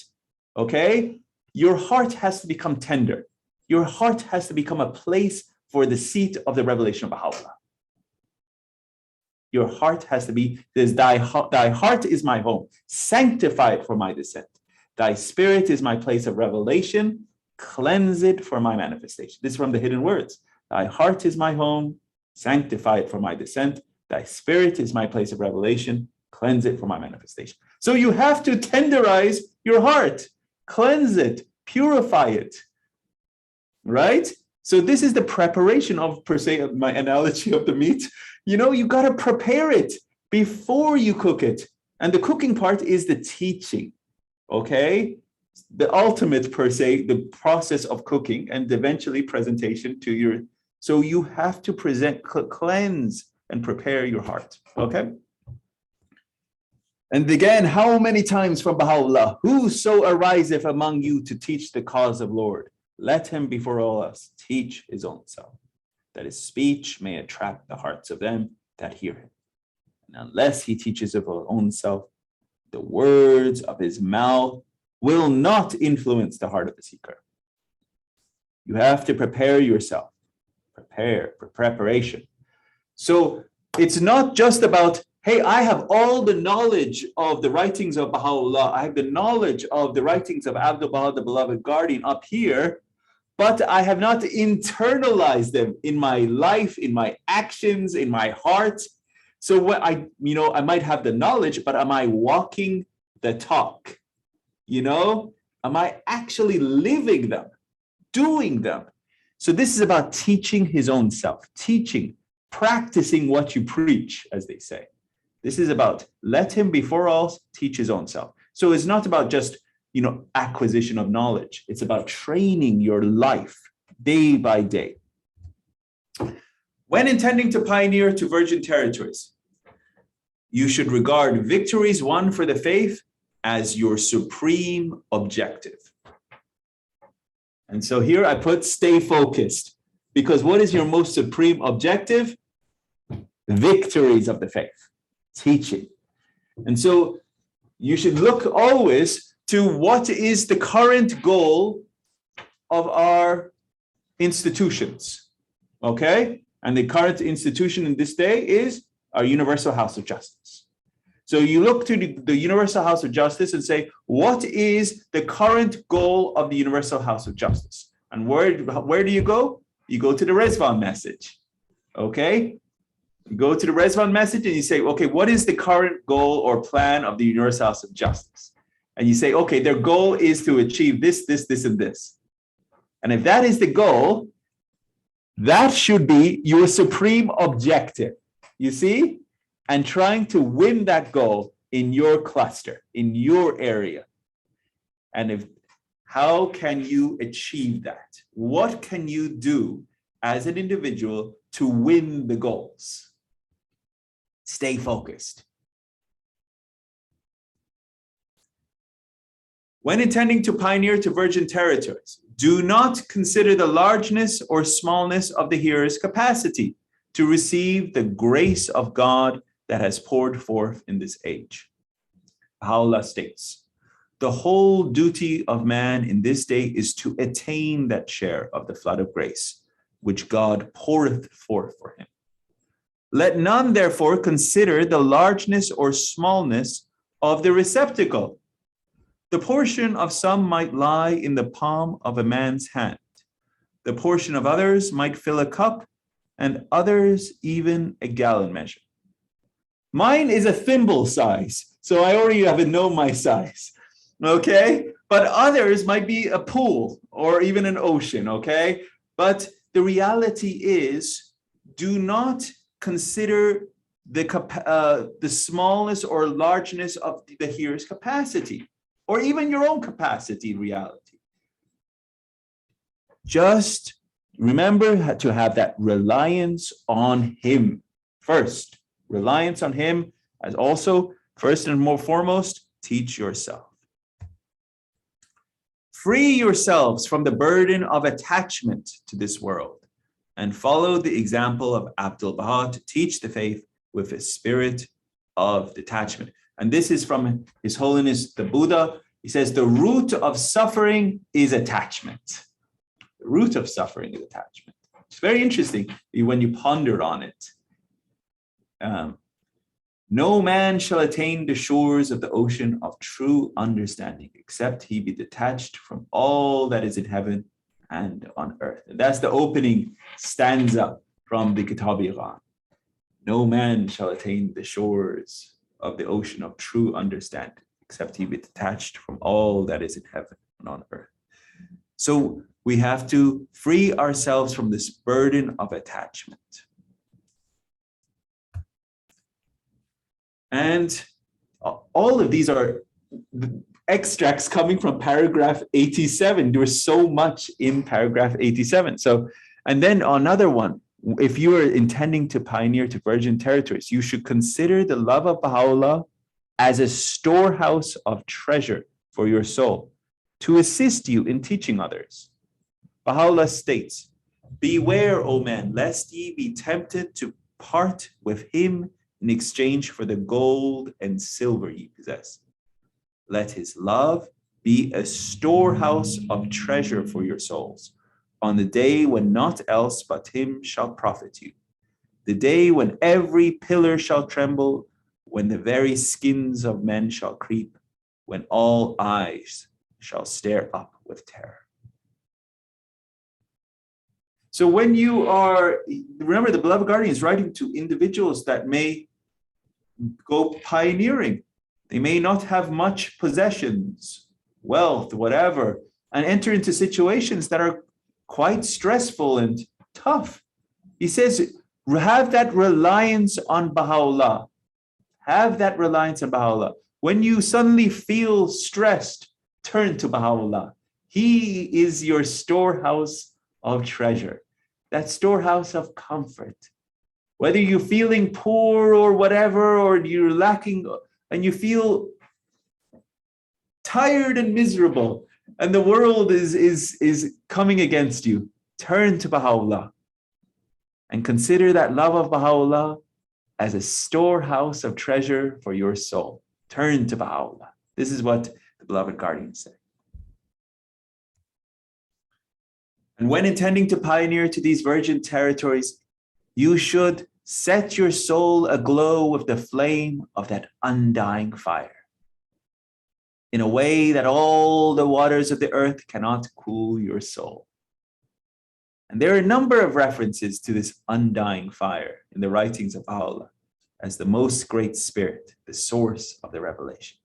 okay? Your heart has to become tender. Your heart has to become a place for the seat of the revelation of Baha'u'llah. Your heart has to be, says, thy heart is my home. Sanctify it for my descent. Thy spirit is my place of revelation. Cleanse it for my manifestation. This is from the hidden words. Thy heart is my home. Sanctify it for my descent. Thy spirit is my place of revelation. Cleanse it for my manifestation. So you have to tenderize your heart, cleanse it, purify it, right? So this is the preparation of, per se, my analogy of the meat. You got to prepare it before you cook it. And the cooking part is the teaching, okay? The ultimate, per se, the process of cooking and eventually presentation to your, so you have to present, cleanse and prepare your heart, okay? And again, how many times from Baha'u'llah, whoso ariseth among you to teach the cause of Lord, let him before all else teach his own self, that his speech may attract the hearts of them that hear him. And unless he teaches of his own self, the words of his mouth will not influence the heart of the seeker. You have to prepare yourself. Preparation. So it's not just about, hey, I have all the knowledge of the writings of Baha'u'llah. I have the knowledge of the writings of Abdul Baha, the beloved guardian, up here, but I have not internalized them in my life, in my actions, in my heart. So what I might have the knowledge, but am I walking the talk? Am I actually living them, doing them? So this is about teaching his own self, practicing what you preach, as they say. This is about let him before all teach his own self. So it's not about just, acquisition of knowledge. It's about training your life day by day. When intending to pioneer to virgin territories, you should regard victories won for the faith as your supreme objective. And so here I put stay focused, because what is your most supreme objective? Victories of the faith, teaching. And so you should look always to what is the current goal of our institutions, okay? And the current institution in this day is our Universal House of Justice. So you look to the Universal House of Justice and say, what is the current goal of the Universal House of Justice? And where do you go? You go to the Rezvan message, okay? You go to the Rezvan message and you say, okay, what is the current goal or plan of the Universal House of Justice? And you say, okay, their goal is to achieve this, this, this, and this. And if that is the goal, that should be your supreme objective, you see? And trying to win that goal in your cluster, in your area. And how can you achieve that? What can you do as an individual to win the goals? Stay focused. When intending to pioneer to virgin territories, do not consider the largeness or smallness of the hearer's capacity to receive the grace of God that has poured forth in this age. Baha'u'llah states, the whole duty of man in this day is to attain that share of the flood of grace, which God poureth forth for him. Let none, therefore, consider the largeness or smallness of the receptacle. The portion of some might lie in the palm of a man's hand. The portion of others might fill a cup, and others even a gallon measure. Mine is a thimble size, so I already have known my size, okay? But others might be a pool or even an ocean, okay? But the reality is, do not consider the smallness or largeness of the hearer's capacity, or even your own capacity in reality. Just remember to have that reliance on him first. Reliance on him, as also, first and more foremost, teach yourself. Free yourselves from the burden of attachment to this world and follow the example of Abdul Baha to teach the faith with a spirit of detachment. And this is from His Holiness the Buddha. He says the root of suffering is attachment. The root of suffering is attachment. It's very interesting when you ponder on it. No man shall attain the shores of the ocean of true understanding, except he be detached from all that is in heaven and on earth. And that's the opening stanza from the Kitab-i-Iran. No man shall attain the shores of the ocean of true understanding, except he be detached from all that is in heaven and on earth. So we have to free ourselves from this burden of attachment. And all of these are extracts coming from paragraph 87. There's so much in paragraph 87. So, and then another one, if you are intending to pioneer to virgin territories, you should consider the love of Baha'u'llah as a storehouse of treasure for your soul to assist you in teaching others. Baha'u'llah states, beware, O man, lest ye be tempted to part with him in exchange for the gold and silver ye possess. Let his love be a storehouse of treasure for your souls on the day when naught else but him shall profit you. The day when every pillar shall tremble, when the very skins of men shall creep, when all eyes shall stare up with terror. So when you are, remember the beloved guardian is writing to individuals that may go pioneering. They may not have much possessions, wealth, whatever, and enter into situations that are quite stressful and tough. He says, have that reliance on Baha'u'llah. Have that reliance on Baha'u'llah. When you suddenly feel stressed, turn to Baha'u'llah. He is your storehouse of treasure, that storehouse of comfort. Whether you're feeling poor or whatever, or you're lacking and you feel tired and miserable and the world is coming against you, turn to Baha'u'llah and consider that love of Baha'u'llah as a storehouse of treasure for your soul. Turn to Baha'u'llah. This is what the beloved guardians say. And when intending to pioneer to these virgin territories, you should set your soul aglow with the flame of that undying fire in a way that all the waters of the earth cannot cool your soul. And there are a number of references to this undying fire in the writings of Baha'u'llah as the most great spirit, the source of the revelation.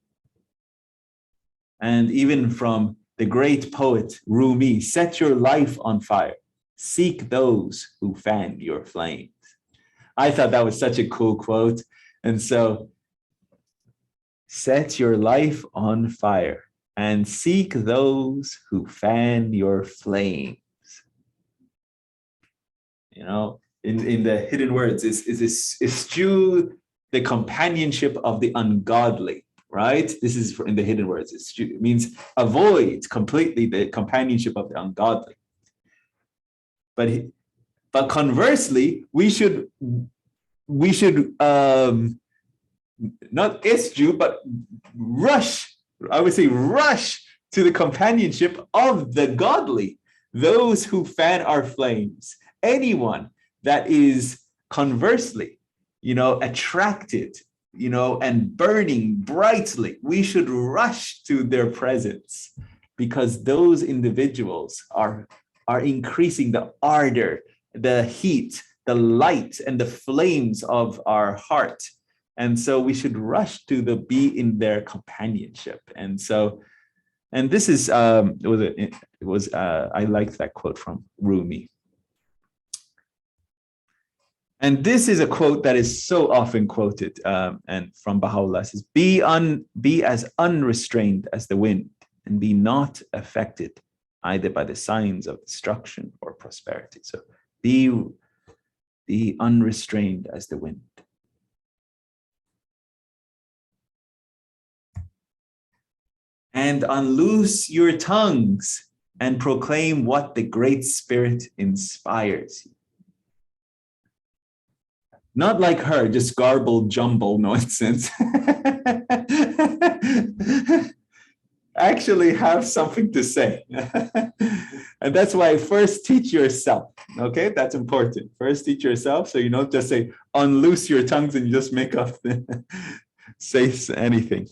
And even from the great poet Rumi, set your life on fire, seek those who fan your flames. I thought that was such a cool quote. And so, set your life on fire and seek those who fan your flames. You know, in the hidden words, is eschew the companionship of the ungodly, right? This is in the hidden words. It means avoid completely the companionship of the ungodly. But conversely, we should not eschew, but rush. I would say rush to the companionship of the godly, those who fan our flames. Anyone that is conversely, attracted, and burning brightly, we should rush to their presence, because those individuals are increasing the ardor, the heat, the light, and the flames of our heart. And so we should rush to be in their companionship. And this is I liked that quote from Rumi. And this is a quote that is so often quoted, and from Baha'u'llah. It says, be as unrestrained as the wind, and be not affected either by the signs of destruction or prosperity. So be unrestrained as the wind. And unloose your tongues and proclaim what the Great Spirit inspires you. Not like her, just garbled, jumble nonsense. actually have something to say. And that's why first teach yourself. Okay, that's important. First teach yourself, so you don't just say unloose your tongues and you just make up say anything.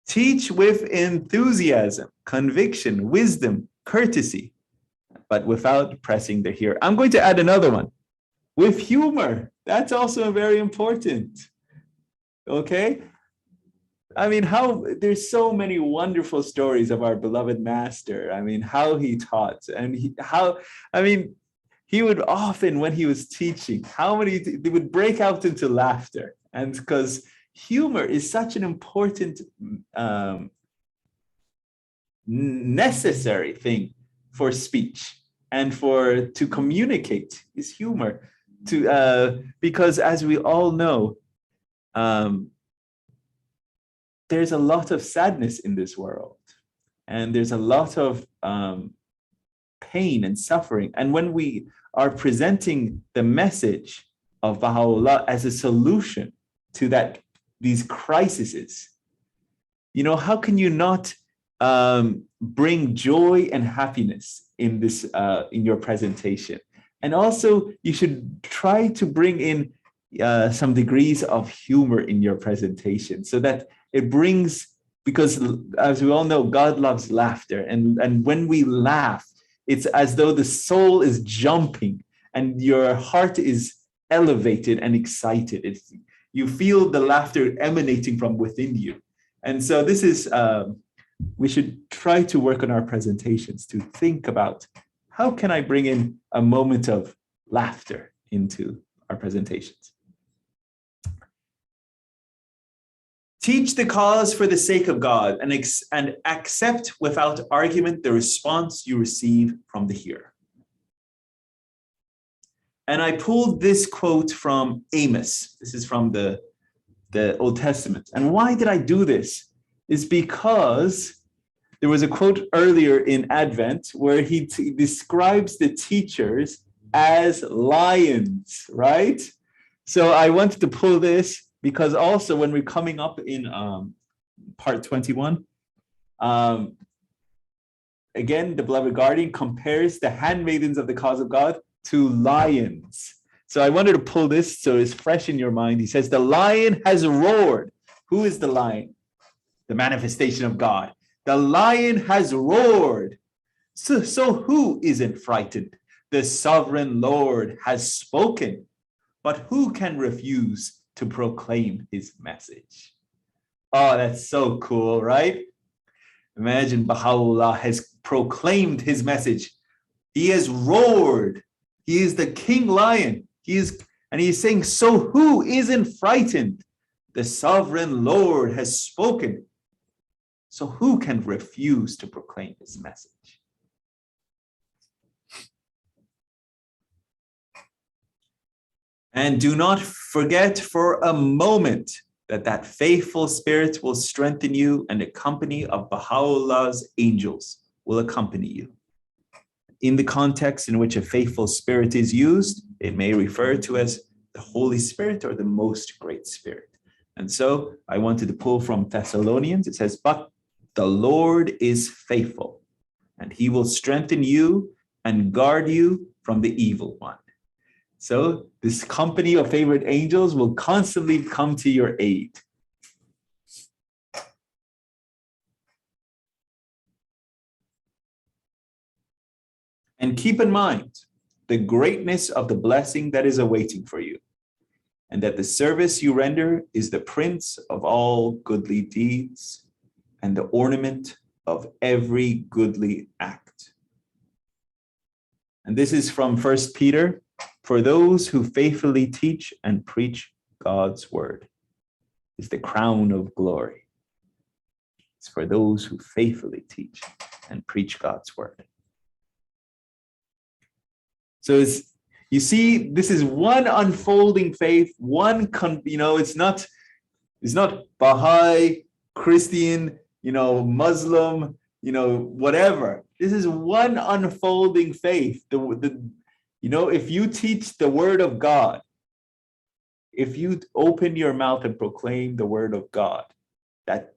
Teach with enthusiasm, conviction, wisdom, courtesy, but without pressing the hearer. I'm going to add another one. With humor. That's also very important. Okay? I mean, there's so many wonderful stories of our beloved master. I mean, how he taught and he would often, when he was teaching, they would break out into laughter. And because humor is such an important, necessary thing for speech and to communicate is humor. Because as we all know, there's a lot of sadness in this world, and there's a lot of pain and suffering. And when we are presenting the message of Baha'u'llah as a solution to these crises, how can you not bring joy and happiness in this in your presentation? And also, you should try to bring in some degrees of humor in your presentation, so that it brings, because as we all know, God loves laughter. And when we laugh, it's as though the soul is jumping and your heart is elevated and excited. You feel the laughter emanating from within you. And so this is, we should try to work on our presentations to think about, how can I bring in a moment of laughter into our presentations? Teach the cause for the sake of God and accept without argument the response you receive from the hearer. And I pulled this quote from Amos. This is from the Old Testament. And why did I do this? Is because there was a quote earlier in Advent where he describes the teachers as lions, right? So I wanted to pull this because also when we're coming up in part 21, again, the beloved guardian compares the handmaidens of the cause of God to lions. So I wanted to pull this so it's fresh in your mind. He says, the lion has roared. Who is the lion? The manifestation of God. The lion has roared. So who isn't frightened? The sovereign Lord has spoken. But who can refuse to proclaim his message? Oh, that's so cool, right? Imagine Baha'u'llah has proclaimed his message. He has roared. He is the king lion. And he's saying, so who isn't frightened? The sovereign Lord has spoken. So who can refuse to proclaim his message? And do not forget for a moment that faithful spirit will strengthen you, and a company of Baha'u'llah's angels will accompany you. In the context in which a faithful spirit is used, it may refer to as the Holy Spirit or the Most Great Spirit. And so I wanted to pull from Thessalonians. It says, but the Lord is faithful, and he will strengthen you and guard you from the evil one. So this company of favorite angels will constantly come to your aid. And keep in mind the greatness of the blessing that is awaiting for you, and that the service you render is the prince of all goodly deeds and the ornament of every goodly act. And this is from 1 Peter. For those who faithfully teach and preach God's word is the crown of glory. It's for those who faithfully teach and preach God's word. So you see, this is one unfolding faith, it's not Baha'i, Christian, Muslim, whatever. This is one unfolding faith. If you teach the word of God, if you open your mouth and proclaim the word of God, that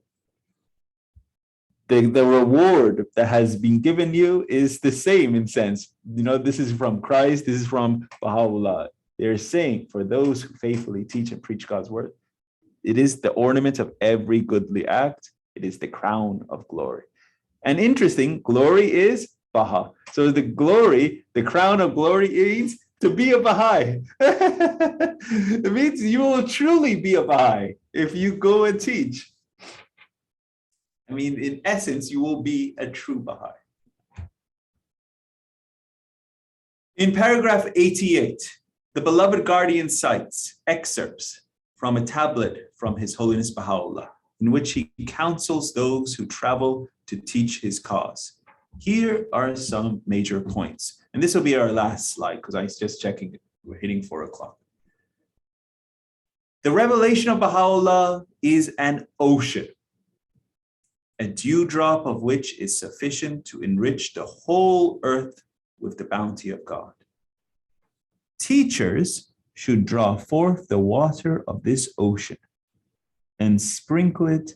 the reward that has been given you is the same in sense. This is from Christ. This is from Baha'u'llah. They're saying for those who faithfully teach and preach God's word, it is the ornament of every goodly act. It is the crown of glory. And interesting, glory is Baha. So the crown of glory means to be a Baha'i. It means you will truly be a Baha'i if you go and teach. I mean, in essence, you will be a true Baha'i. In paragraph 88, the beloved guardian cites excerpts from a tablet from His Holiness Baha'u'llah, in which he counsels those who travel to teach his cause. Here are some major points. And this will be our last slide because I was just checking it. We're hitting 4 o'clock. The revelation of Baha'u'llah is an ocean, a dewdrop of which is sufficient to enrich the whole earth with the bounty of God. Teachers should draw forth the water of this ocean and sprinkle it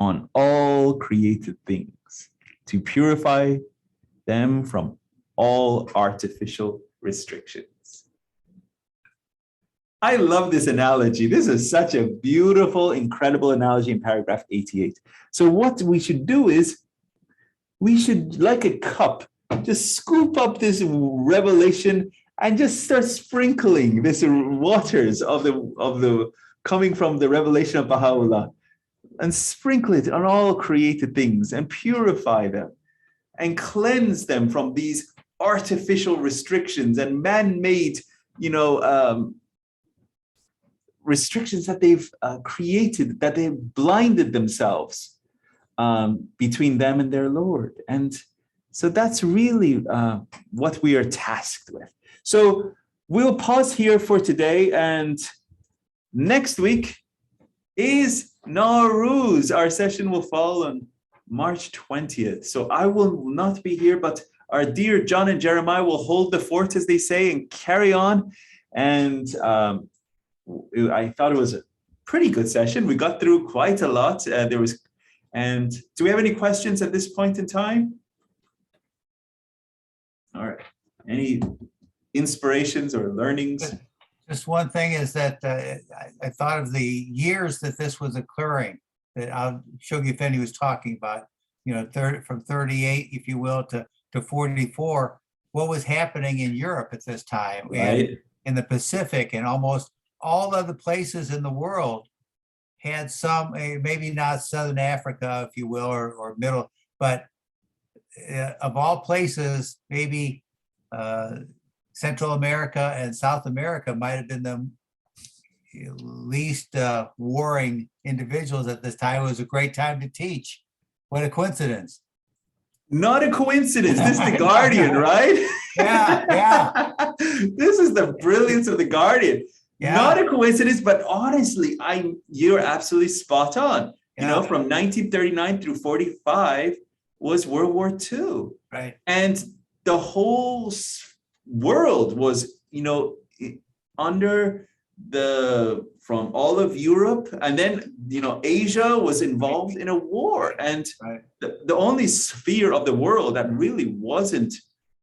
on all created things to purify them from all artificial restrictions. I love this analogy. This is such a beautiful, incredible analogy in paragraph 88. So what we should do is we should, like a cup, just scoop up this revelation and just start sprinkling this waters of the coming from the revelation of Baha'u'llah, and sprinkle it on all created things and purify them and cleanse them from these artificial restrictions and man-made, restrictions that they've created, that they've blinded themselves between them and their Lord. And so that's really what we are tasked with. So we'll pause here for today, and next week is Nowruz. Our session will fall on March 20th. So I will not be here, but our dear John and Jeremiah will hold the fort, as they say, and carry on. And I thought it was a pretty good session. We got through quite a lot. And do we have any questions at this point in time? All right. Any inspirations or learnings? Just one thing is that I thought of the years that this was occurring, that Shoghi Effendi was talking about, from 38, if you will, to 44, what was happening in Europe at this time, Right. and in the Pacific, and almost all other places in the world had some, maybe not Southern Africa, if you will, or middle, but of all places, maybe Central America and South America might have been the least warring individuals at this time. It was a great time to teach. What a coincidence. Not a coincidence. This is the Guardian, right? Yeah. This is the brilliance of the Guardian. Yeah. Not a coincidence, but honestly, you're absolutely spot on. Yeah. From 1939 through 45 was World War II. Right. And the whole world was, under from all of Europe, and then, Asia was involved in a war. And Right. the only sphere of the world that really wasn't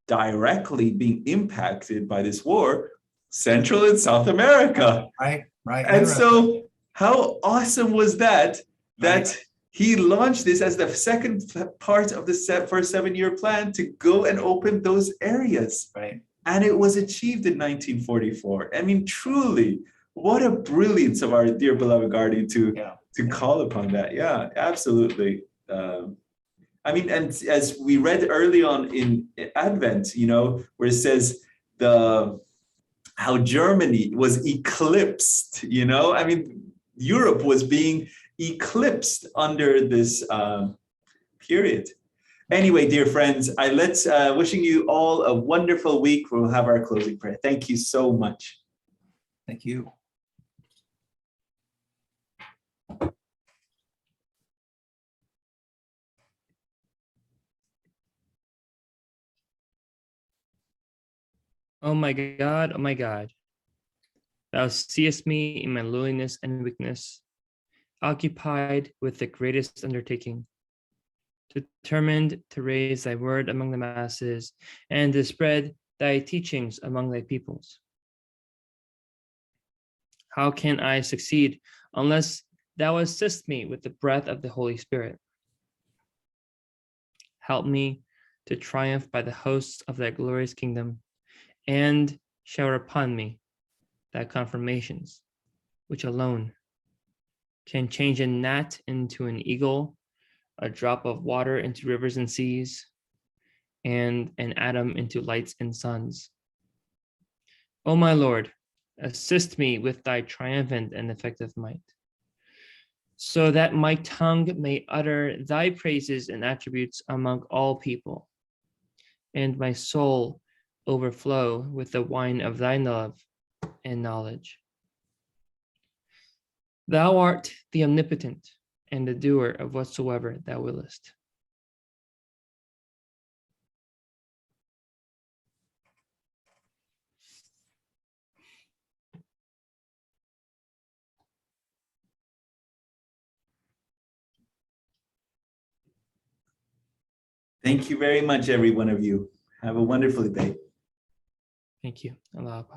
directly being impacted by this war, Central and South America. Right. And so how awesome was that Right. he launched this as the second part of the first 7-year plan to go and open those areas. Right. And it was achieved in 1944. I mean, truly, what a brilliance of our dear beloved Guardian to call upon that. Yeah, absolutely. And as we read early on in Advent, where it says how Germany was eclipsed, Europe was being eclipsed under this period. Anyway, dear friends, wishing you all a wonderful week. We'll have our closing prayer. Thank you so much. Thank you. Oh my God, thou seest me in my lowliness and weakness, occupied with the greatest undertaking. determined to raise thy word among the masses and to spread thy teachings among thy peoples. How can I succeed unless thou assist me with the breath of the Holy Spirit? Help me to triumph by the hosts of thy glorious kingdom, and shower upon me thy confirmations, which alone can change a gnat into an eagle, a drop of water into rivers and seas, and an atom into lights and suns. O my Lord, assist me with thy triumphant and effective might, so that my tongue may utter thy praises and attributes among all people, and my soul overflow with the wine of thy love and knowledge. Thou art the omnipotent and the doer of whatsoever thou willest. Thank you very much, every one of you. Have a wonderful day. Thank you. Allah.